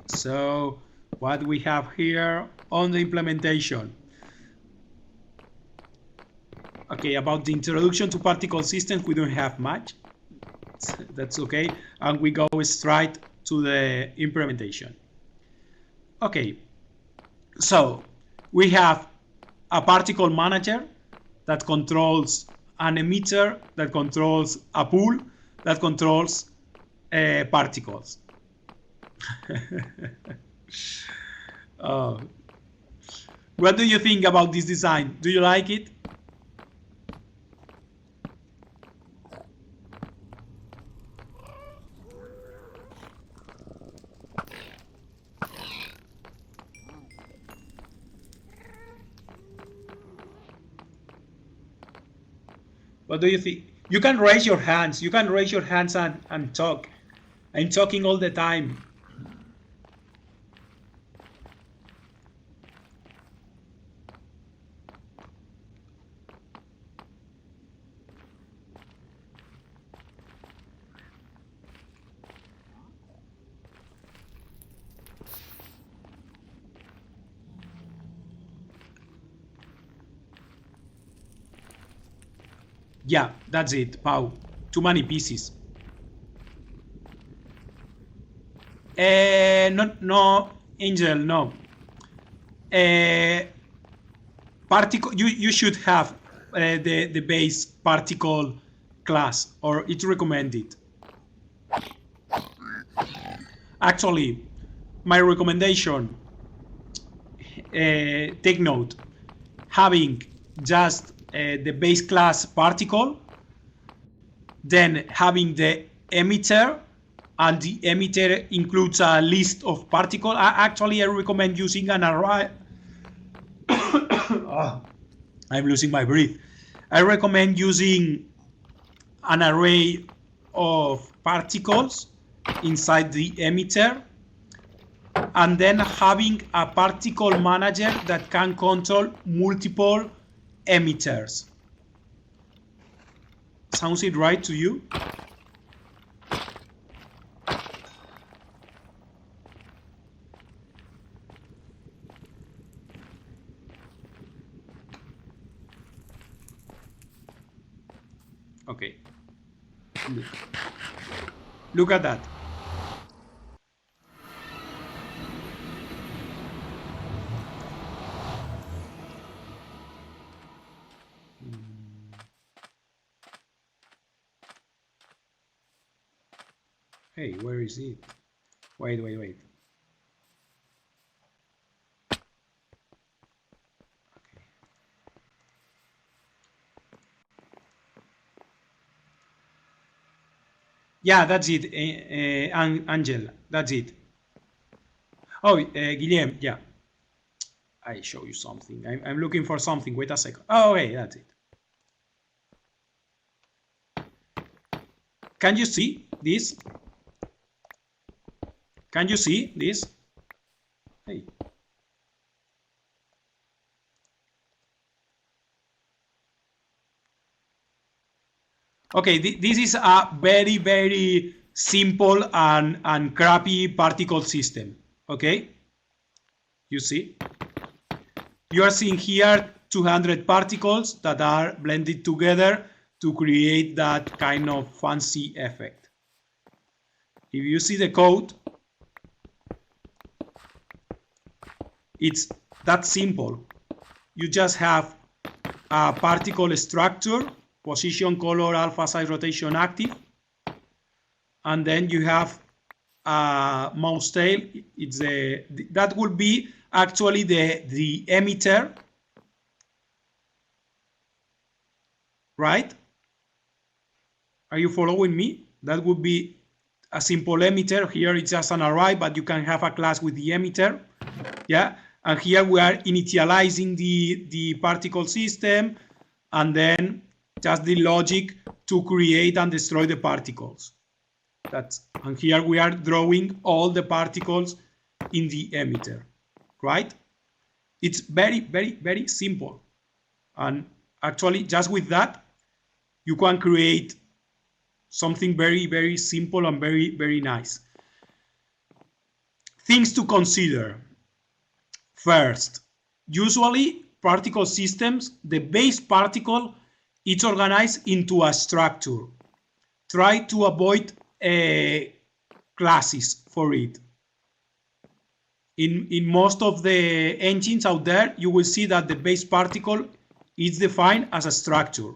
So what we have here on the implementation. Okay, about the introduction to particle systems, we don't have much. That's okay. And we go straight to the implementation. Okay. So we have a particle manager that controls an emitter, that controls a pool, that controls particles. What do you think about this design? Do you like it? What do you think? You can raise your hands. You can raise your hands and talk. I'm talking all the time. Yeah, that's it, Pau. Too many pieces. No, Angel, no. Particle. You should have the base particle class, or it's recommended. Actually, my recommendation. Take note. Having just the base class particle, then having the emitter, and the emitter includes a list of particles. Actually, I recommend using an array. I'm losing my breath. I recommend using an array of particles inside the emitter, and then having a particle manager that can control multiple emitters. Sounds it right to you? Okay. Look at that. Hey, where is it? Wait. Okay. Yeah, that's it, Angel. That's it. Oh, Guillem, yeah. I show you something. I'm looking for something. Wait a second. Oh, okay, that's it. Can you see this? Can you see this? Hey. Okay, this is a very, very simple and crappy particle system. Okay? You see? You are seeing here 200 particles that are blended together to create that kind of fancy effect. If you see the code, it's that simple. You just have a particle structure, position, color, alpha, size, rotation, active. And then you have mouse tail. It's that would be actually the emitter, right? Are you following me? That would be a simple emitter. Here it's just an array, but you can have a class with the emitter. Yeah, and here we are initializing the particle system, and then just the logic to create and destroy the particles. And here we are drawing all the particles in the emitter, right? It's very, very, very simple. And actually, just with that, you can create something very, very simple and very, very nice. Things to consider. First, usually particle systems, the base particle is organized into a structure. Try to avoid classes for it. In most of the engines out there, you will see that the base particle is defined as a structure.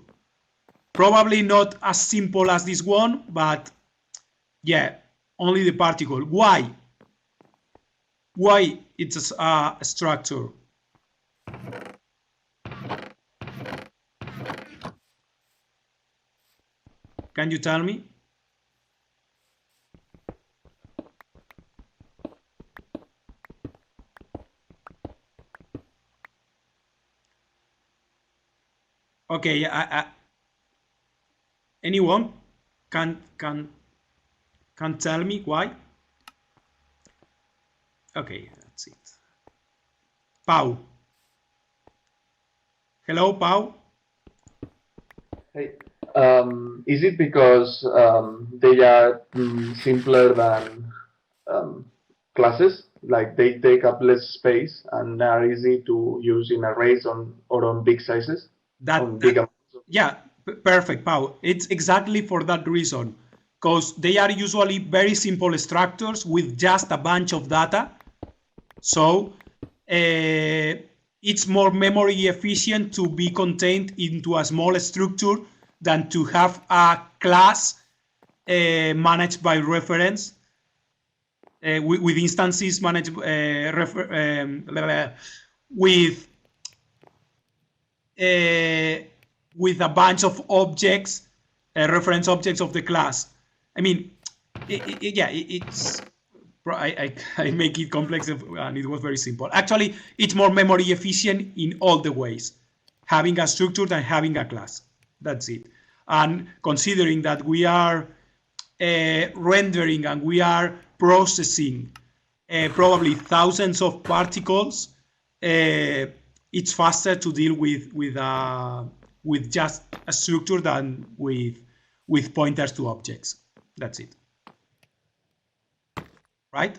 Probably not as simple as this one, but yeah, only the particle. Why? Why it's a structure? Can you tell me? Okay, anyone can tell me why? Okay, that's it. Pau. Hello, Pau. Hey, is it because they are simpler than classes? Like they take up less space and are easy to use in arrays or on big sizes? Yeah, perfect, Pau. It's exactly for that reason, because they are usually very simple structures with just a bunch of data. So it's more memory efficient to be contained into a small structure than to have a class managed by reference with instances managed with a bunch of objects, reference objects of the class. I mean, I make it complex and it was very simple. Actually, it's more memory efficient in all the ways, having a structure than having a class. That's it. And considering that we are rendering and we are processing probably thousands of particles, it's faster to deal with just a structure than with pointers to objects. That's it. Right?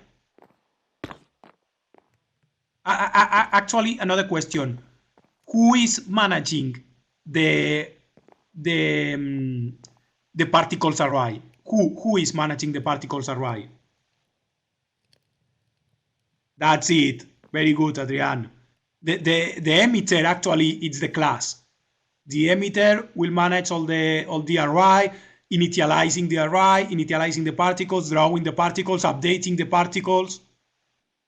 Actually, another question: who is managing the particles array? Who is managing the particles array? That's it. Very good, Adrian. The emitter actually is the class. The emitter will manage all the array, initializing the array, initializing the particles, drawing the particles, updating the particles,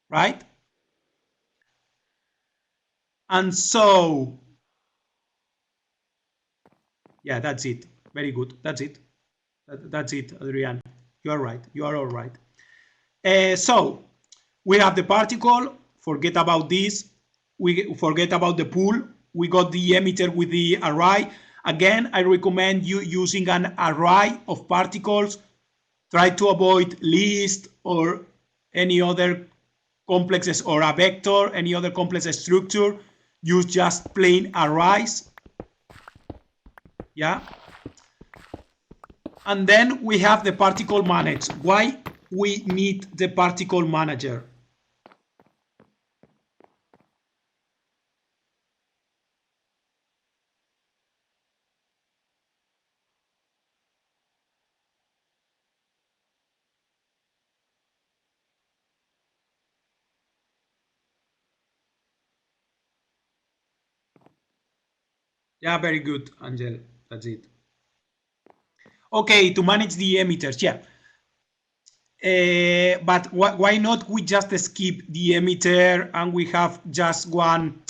right? And so, yeah, that's it. Very good. That's it. That's it, Adrian. You are right. You are all right. So we have the particle. Forget about this. We forget about the pool. We got the emitter with the array. Again, I recommend you using an array of particles. Try to avoid list or any other complexes or a vector, any other complex structure. Use just plain arrays. Yeah. And then we have the particle manager. Why we need the particle manager? Yeah, very good, Angel. That's it. Okay, to manage the emitters, yeah. But why not we just skip the emitter and we have just one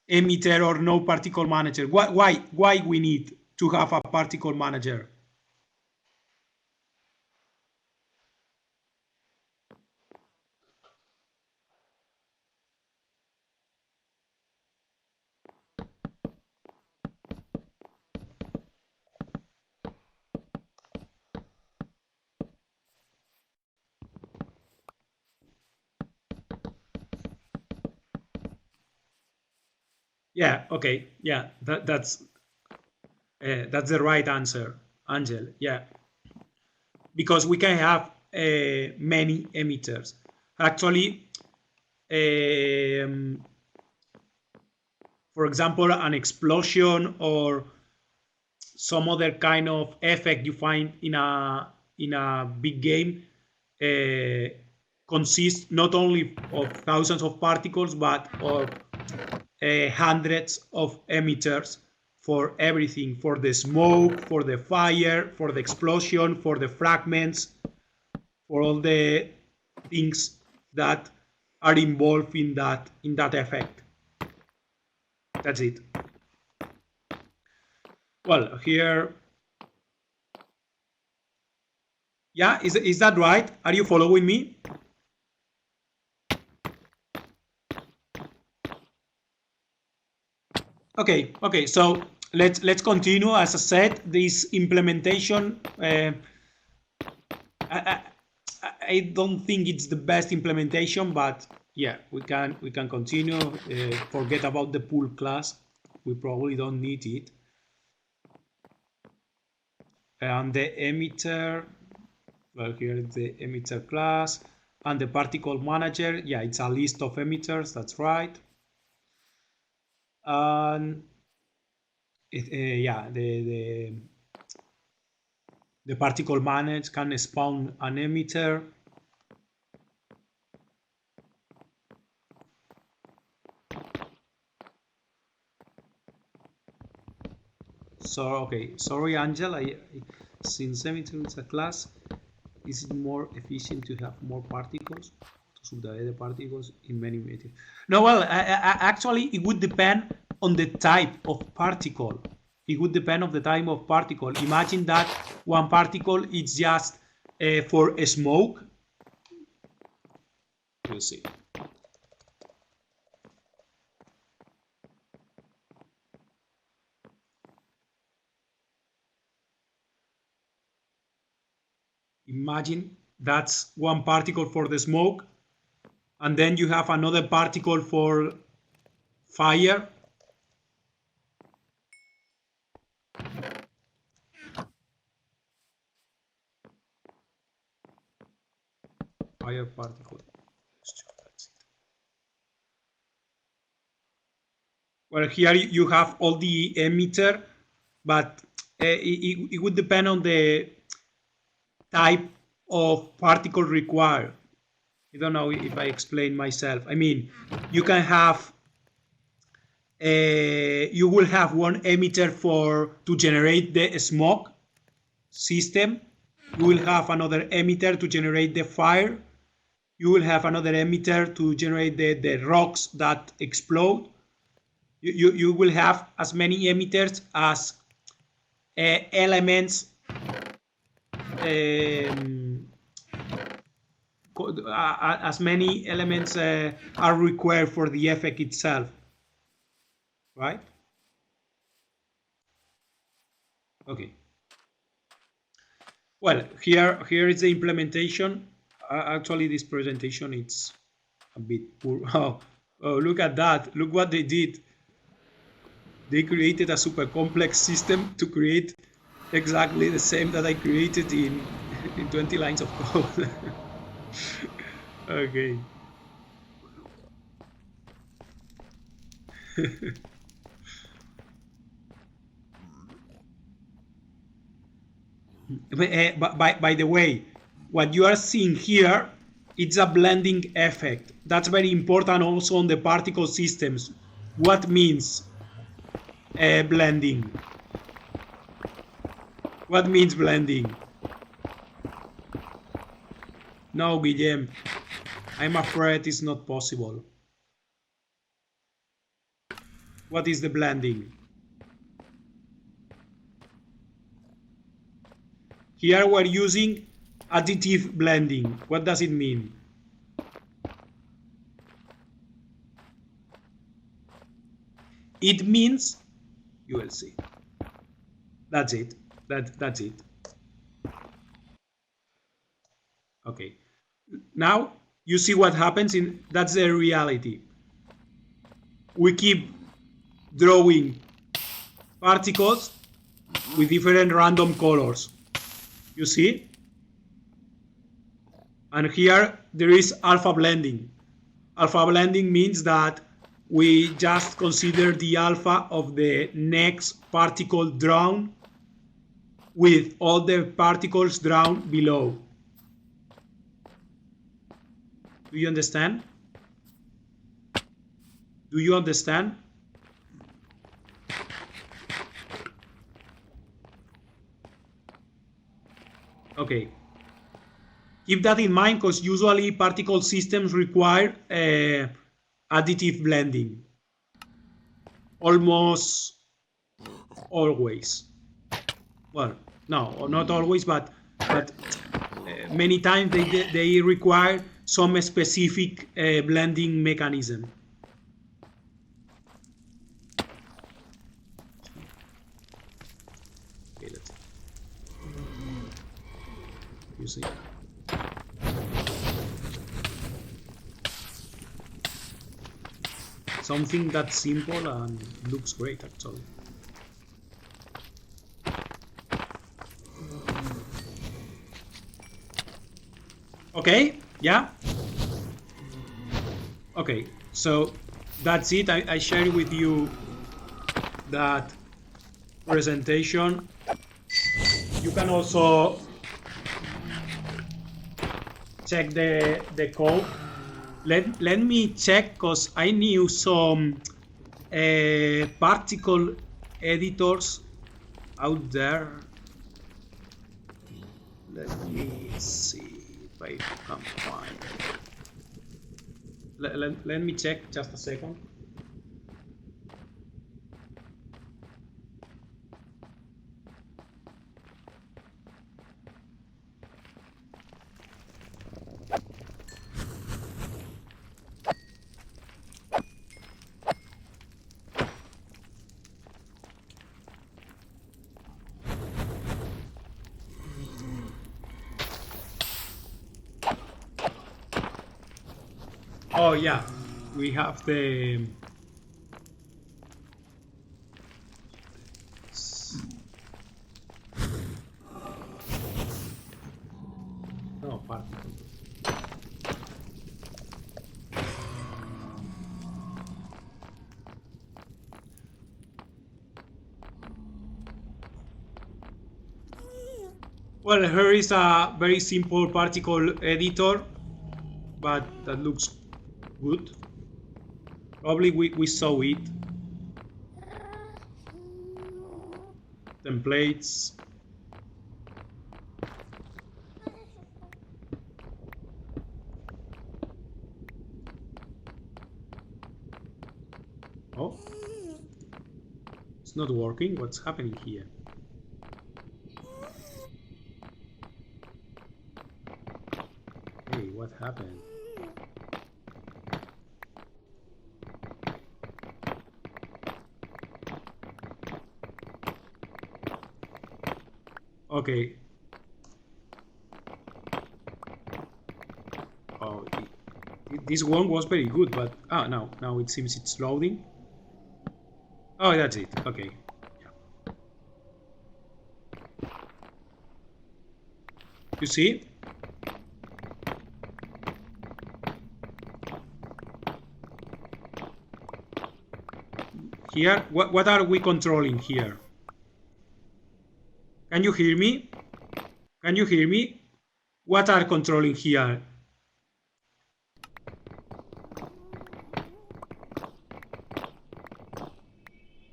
emitter or no particle manager? Why we need to have a particle manager? Yeah, okay, yeah, that's the right answer, Angel. Yeah, because we can have many emitters. Actually, for example, an explosion or some other kind of effect you find in a big game consists not only of thousands of particles but of hundreds of emitters for everything, for the smoke, for the fire, for the explosion, for the fragments, for all the things that are involved in that effect. That's it. Well, here, yeah, is that right? Are you following me? Okay, so let's continue. As I said, this implementation, I don't think it's the best implementation, but yeah, we can continue. Forget about the pool class. We probably don't need it. And the emitter, well, here is the emitter class, and the particle manager. Yeah, it's a list of emitters. That's right. And yeah, the particle manager can spawn an emitter. So okay, sorry, Angel. Since emitter is a class, is it more efficient to have more particles, to subdivide the particles in many methods? No, well, actually, it would depend on the type of particle. It would depend on the type of particle. Imagine that one particle is just for a smoke. We'll see. Imagine that's one particle for the smoke, and then you have another particle for fire. Fire particle. Well, here you have all the emitter, but it would depend on the type of particle required. I don't know if I explain myself. I mean, you can have, you will have one emitter to generate the smoke system. You will have another emitter to generate the fire. You will have another emitter to generate the rocks that explode. You will have as many emitters as elements as many elements are required for the effect itself, right? Okay. Well, here is the implementation. Actually, this presentation it's a bit poor. Oh, look at that! Look what they did. They created a super complex system to create exactly the same that I created in 20 lines of code. Okay. By the way, what you are seeing here, it's a blending effect. That's very important also on the particle systems. What means? blending? What means blending? No, Guillem, I'm afraid it's not possible. What is the blending? Here we're using additive blending. What does it mean? It means, you will see. That's it. That's it. Okay. Now you see what happens in, that's the reality. We keep drawing particles with different random colors. You see? And here there is alpha blending. Alpha blending means that we just consider the alpha of the next particle drawn with all the particles drawn below. Do you understand? Do you understand? Okay. Keep that in mind because usually particle systems require additive blending. Almost always. Well, no, not always, but many times they require some specific blending mechanism. Okay, that's it. You see. Something that's simple and looks great actually. Okay, yeah. Okay, so that's it. I shared with you that presentation. You can also check the code. Let me check because I knew some particle editors out there. Let me see if I can find. Let me check just a second. Oh yeah, we have the no particle. Well, here is a very simple particle editor, but that looks good. Probably we saw it. Templates. Oh, it's not working. What's happening here? Hey, what happened? Okay. Oh, this one was very good, but now it seems it's loading. Oh, that's it. Okay. Yeah. You see? Here, what are we controlling here? Can you hear me? Can you hear me? What are controlling here?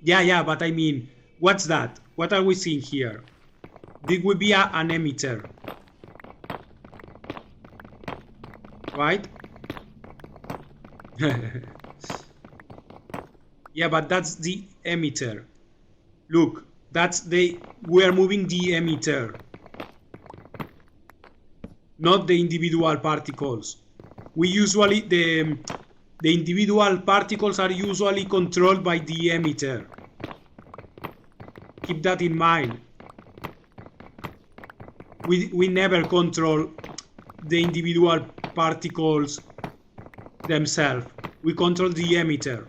Yeah, but I mean, what's that? What are we seeing here? This would be an emitter, right? Yeah, but that's the emitter. Look, we are moving the emitter, not the individual particles. The individual particles are usually controlled by the emitter. Keep that in mind. We never control the individual particles themselves. We control the emitter.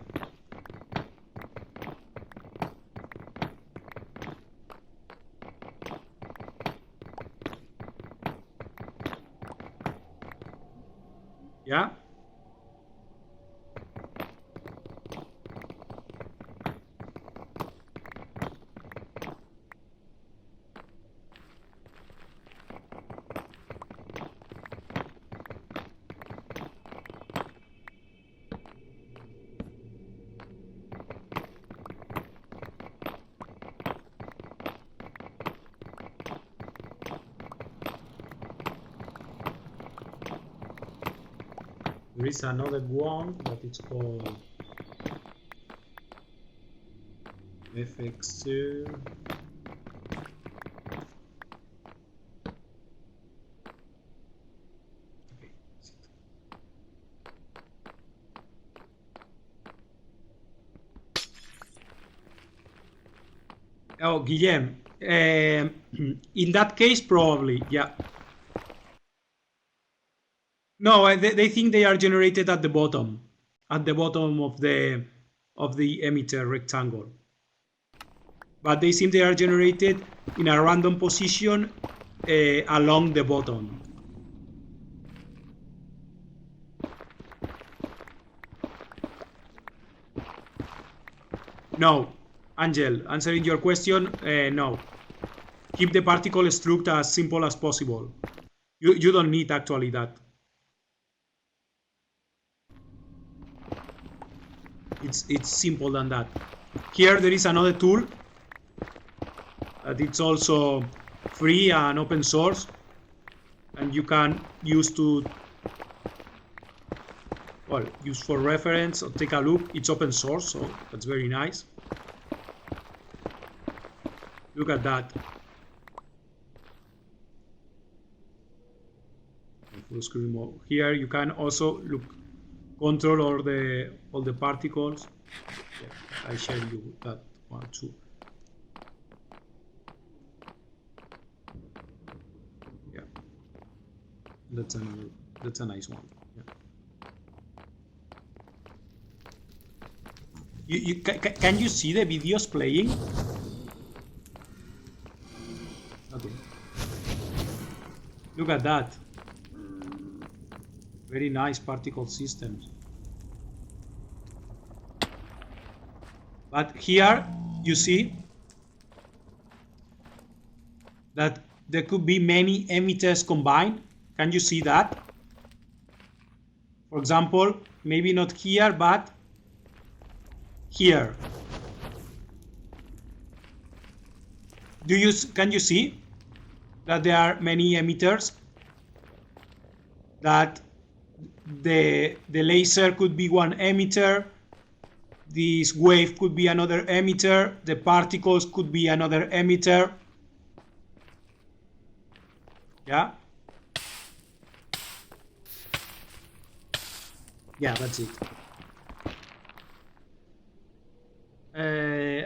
Yeah? There is another one that is called FX2. Okay. Oh, Guillem. In that case, probably, yeah. No, they think they are generated at the bottom of the emitter rectangle. But they seem they are generated in a random position along the bottom. No, Angel, answering your question, no. Keep the particle struct as simple as possible. You don't need actually that. It's simple than that. Here there is another tool that it's also free and open source, and you can use for reference or take a look. It's open source, so that's very nice. Look at that. Full screen mode. Here you can also control all the particles. Yeah, I share you that one too. Yeah, that's a nice one. Yeah. Can you see the videos playing? Okay. Look at that. Very nice particle systems. But here you see that there could be many emitters combined. Can you see that? For example, maybe not here, but here. Can you see that there are many emitters? That the laser could be one emitter, this wave could be another emitter, the particles could be another emitter. Yeah? Yeah, that's it.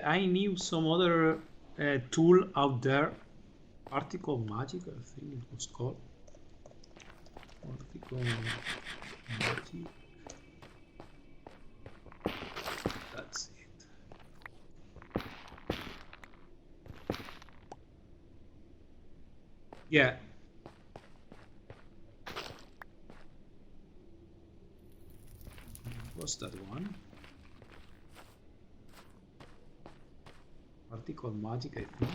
I knew some other tool out there. Particle Magic, I think it was called. Particle Magic. That's it. Yeah. What's that one? Particle Magic, I think.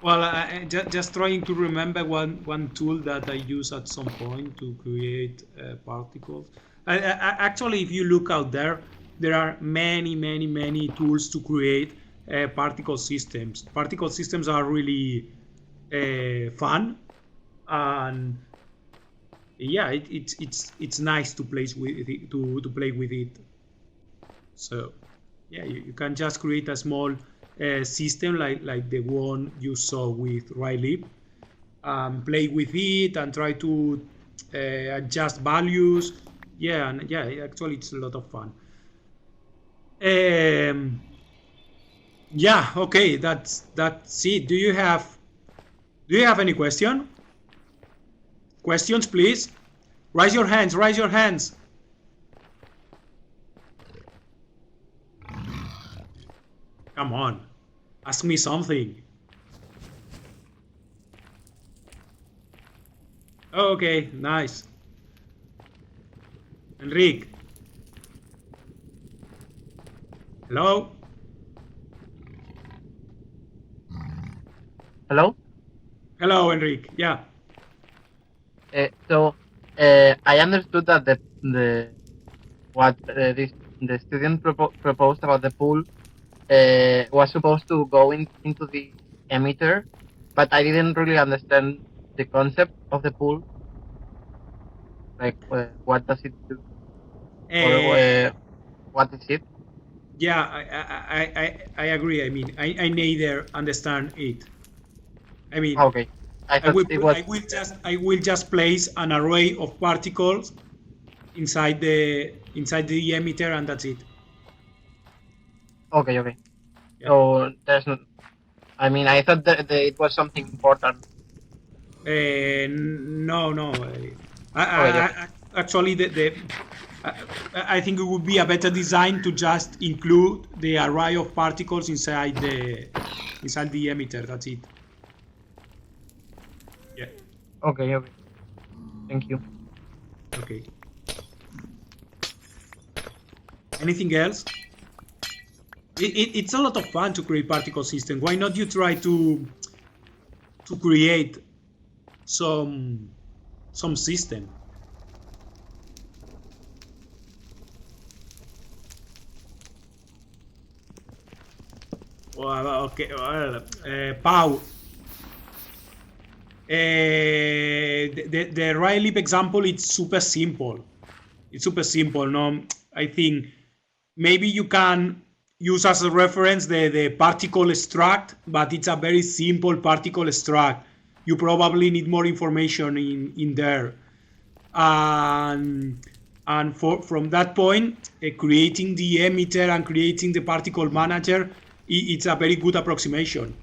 Well, just trying to remember one tool that I use at some point to create particles. Actually, if you look out there, there are many tools to create particle systems. Particle systems are really fun, and yeah, it's nice to play with it, to play with it. So yeah, you can just create a small system like the one you saw with Riley, play with it and try to adjust values. Yeah, and yeah, actually it's a lot of fun. Yeah, okay, that's it. Do you have any questions, please? Raise your hands. Come on, ask me something. Okay, nice. Enrique. Hello? Hello? Hello, Enrique. Yeah. So I understood that the student proposed about the pool was supposed to go into the emitter, but I didn't really understand the concept of the pool. Like, what does it do? Or what is it? Yeah, I agree. I mean, I neither understand it. I mean, Okay. I will just place an array of particles inside the emitter, and that's it. Okay. Yeah. So there's no. I mean, I thought that it was something important. No. Actually, I think it would be a better design to just include the array of particles inside the emitter. That's it. Yeah. Okay. Thank you. Okay. Anything else? It's a lot of fun to create particle systems. Why not you try to create some system? Well, okay. Well, Pau. The right leap example, it's super simple. No, I think maybe you can use as a reference the particle struct, but it's a very simple particle struct. You probably need more information in there. And from that point, creating the emitter and creating the particle manager, it's a very good approximation.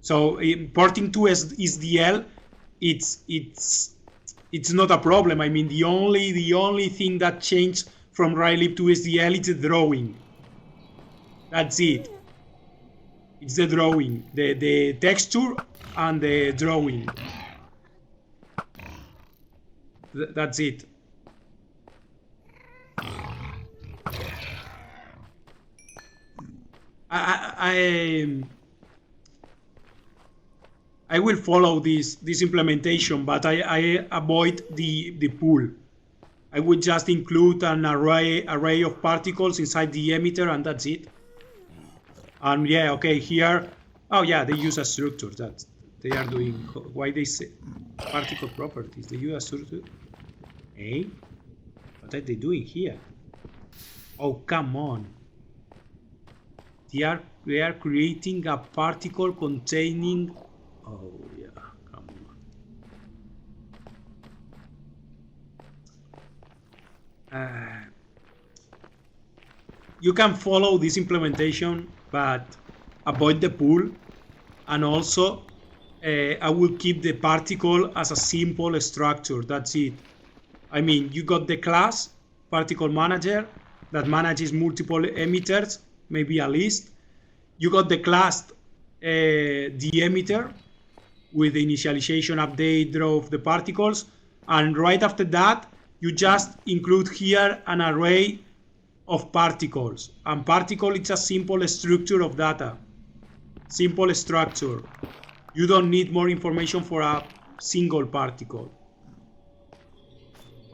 So importing to SDL, it's not a problem. I mean, the only thing that changed from Rylib to SDL is the drawing. That's it. It's the drawing, the texture and the drawing. That's it. I will follow this implementation, but I avoid the pool. I would just include an array of particles inside the emitter, and that's it. And yeah, okay, here, oh yeah, they use a structure that they are doing. Why they say particle properties? They use a structure. Hey, what are they doing here? Oh, come on. They are creating a particle containing. Oh yeah, come on. You can follow this implementation, but avoid the pool, and also I will keep the particle as a simple structure. That's it. I mean, you got the class particle manager that manages multiple emitters, maybe a list. You got the class the emitter with the initialization, update, draw of the particles, and right after that you just include here an array of particles. And particle, it's a simple structure of data. Simple structure. You don't need more information for a single particle.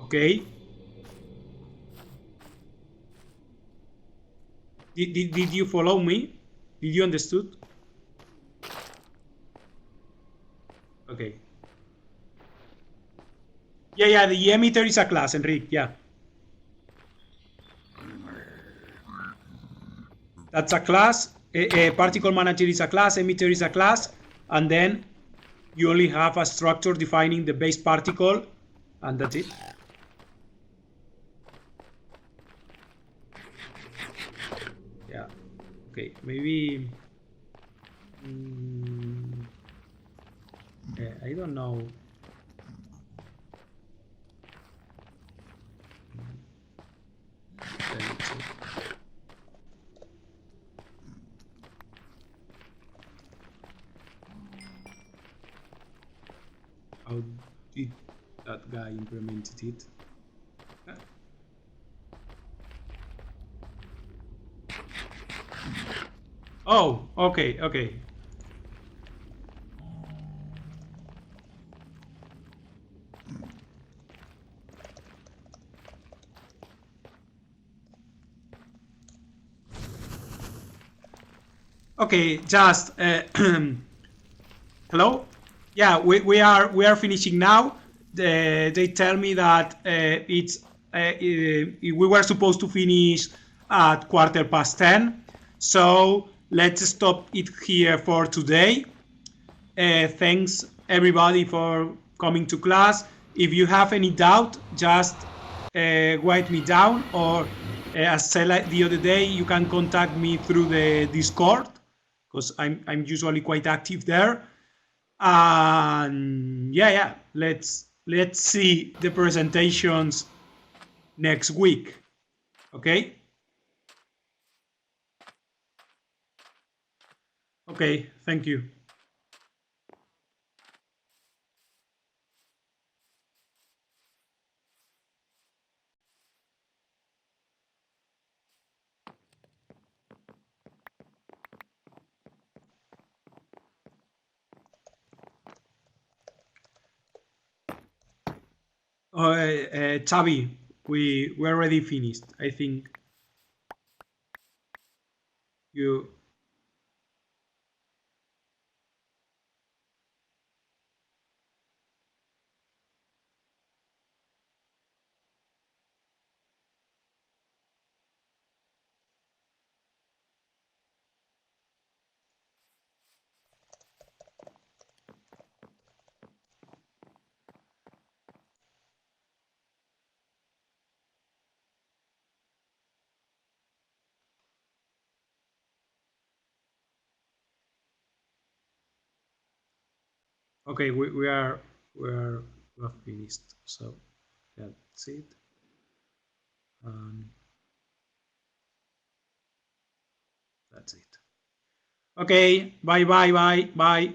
Okay? Did you follow me? Did you understood? Okay. Yeah, the emitter is a class, Enrique, yeah. That's a class. A particle manager is a class, emitter is a class, and then you only have a structure defining the base particle, and that's it. Yeah. Okay, maybe. I don't know. Let's see. How did that guy implemented it? Oh, okay. Okay, just hello. Yeah, we are finishing now. They tell me that we were supposed to finish at 10:15. So let's stop it here for today. Thanks everybody for coming to class. If you have any doubt, just write me down, or as said the other day, you can contact me through the Discord, because I'm usually quite active there. And yeah, let's see the presentations next week. Okay. Okay, thank you. Xavi, we already finished. I think you. Okay, we are finished. So that's it. That's it. Okay, bye.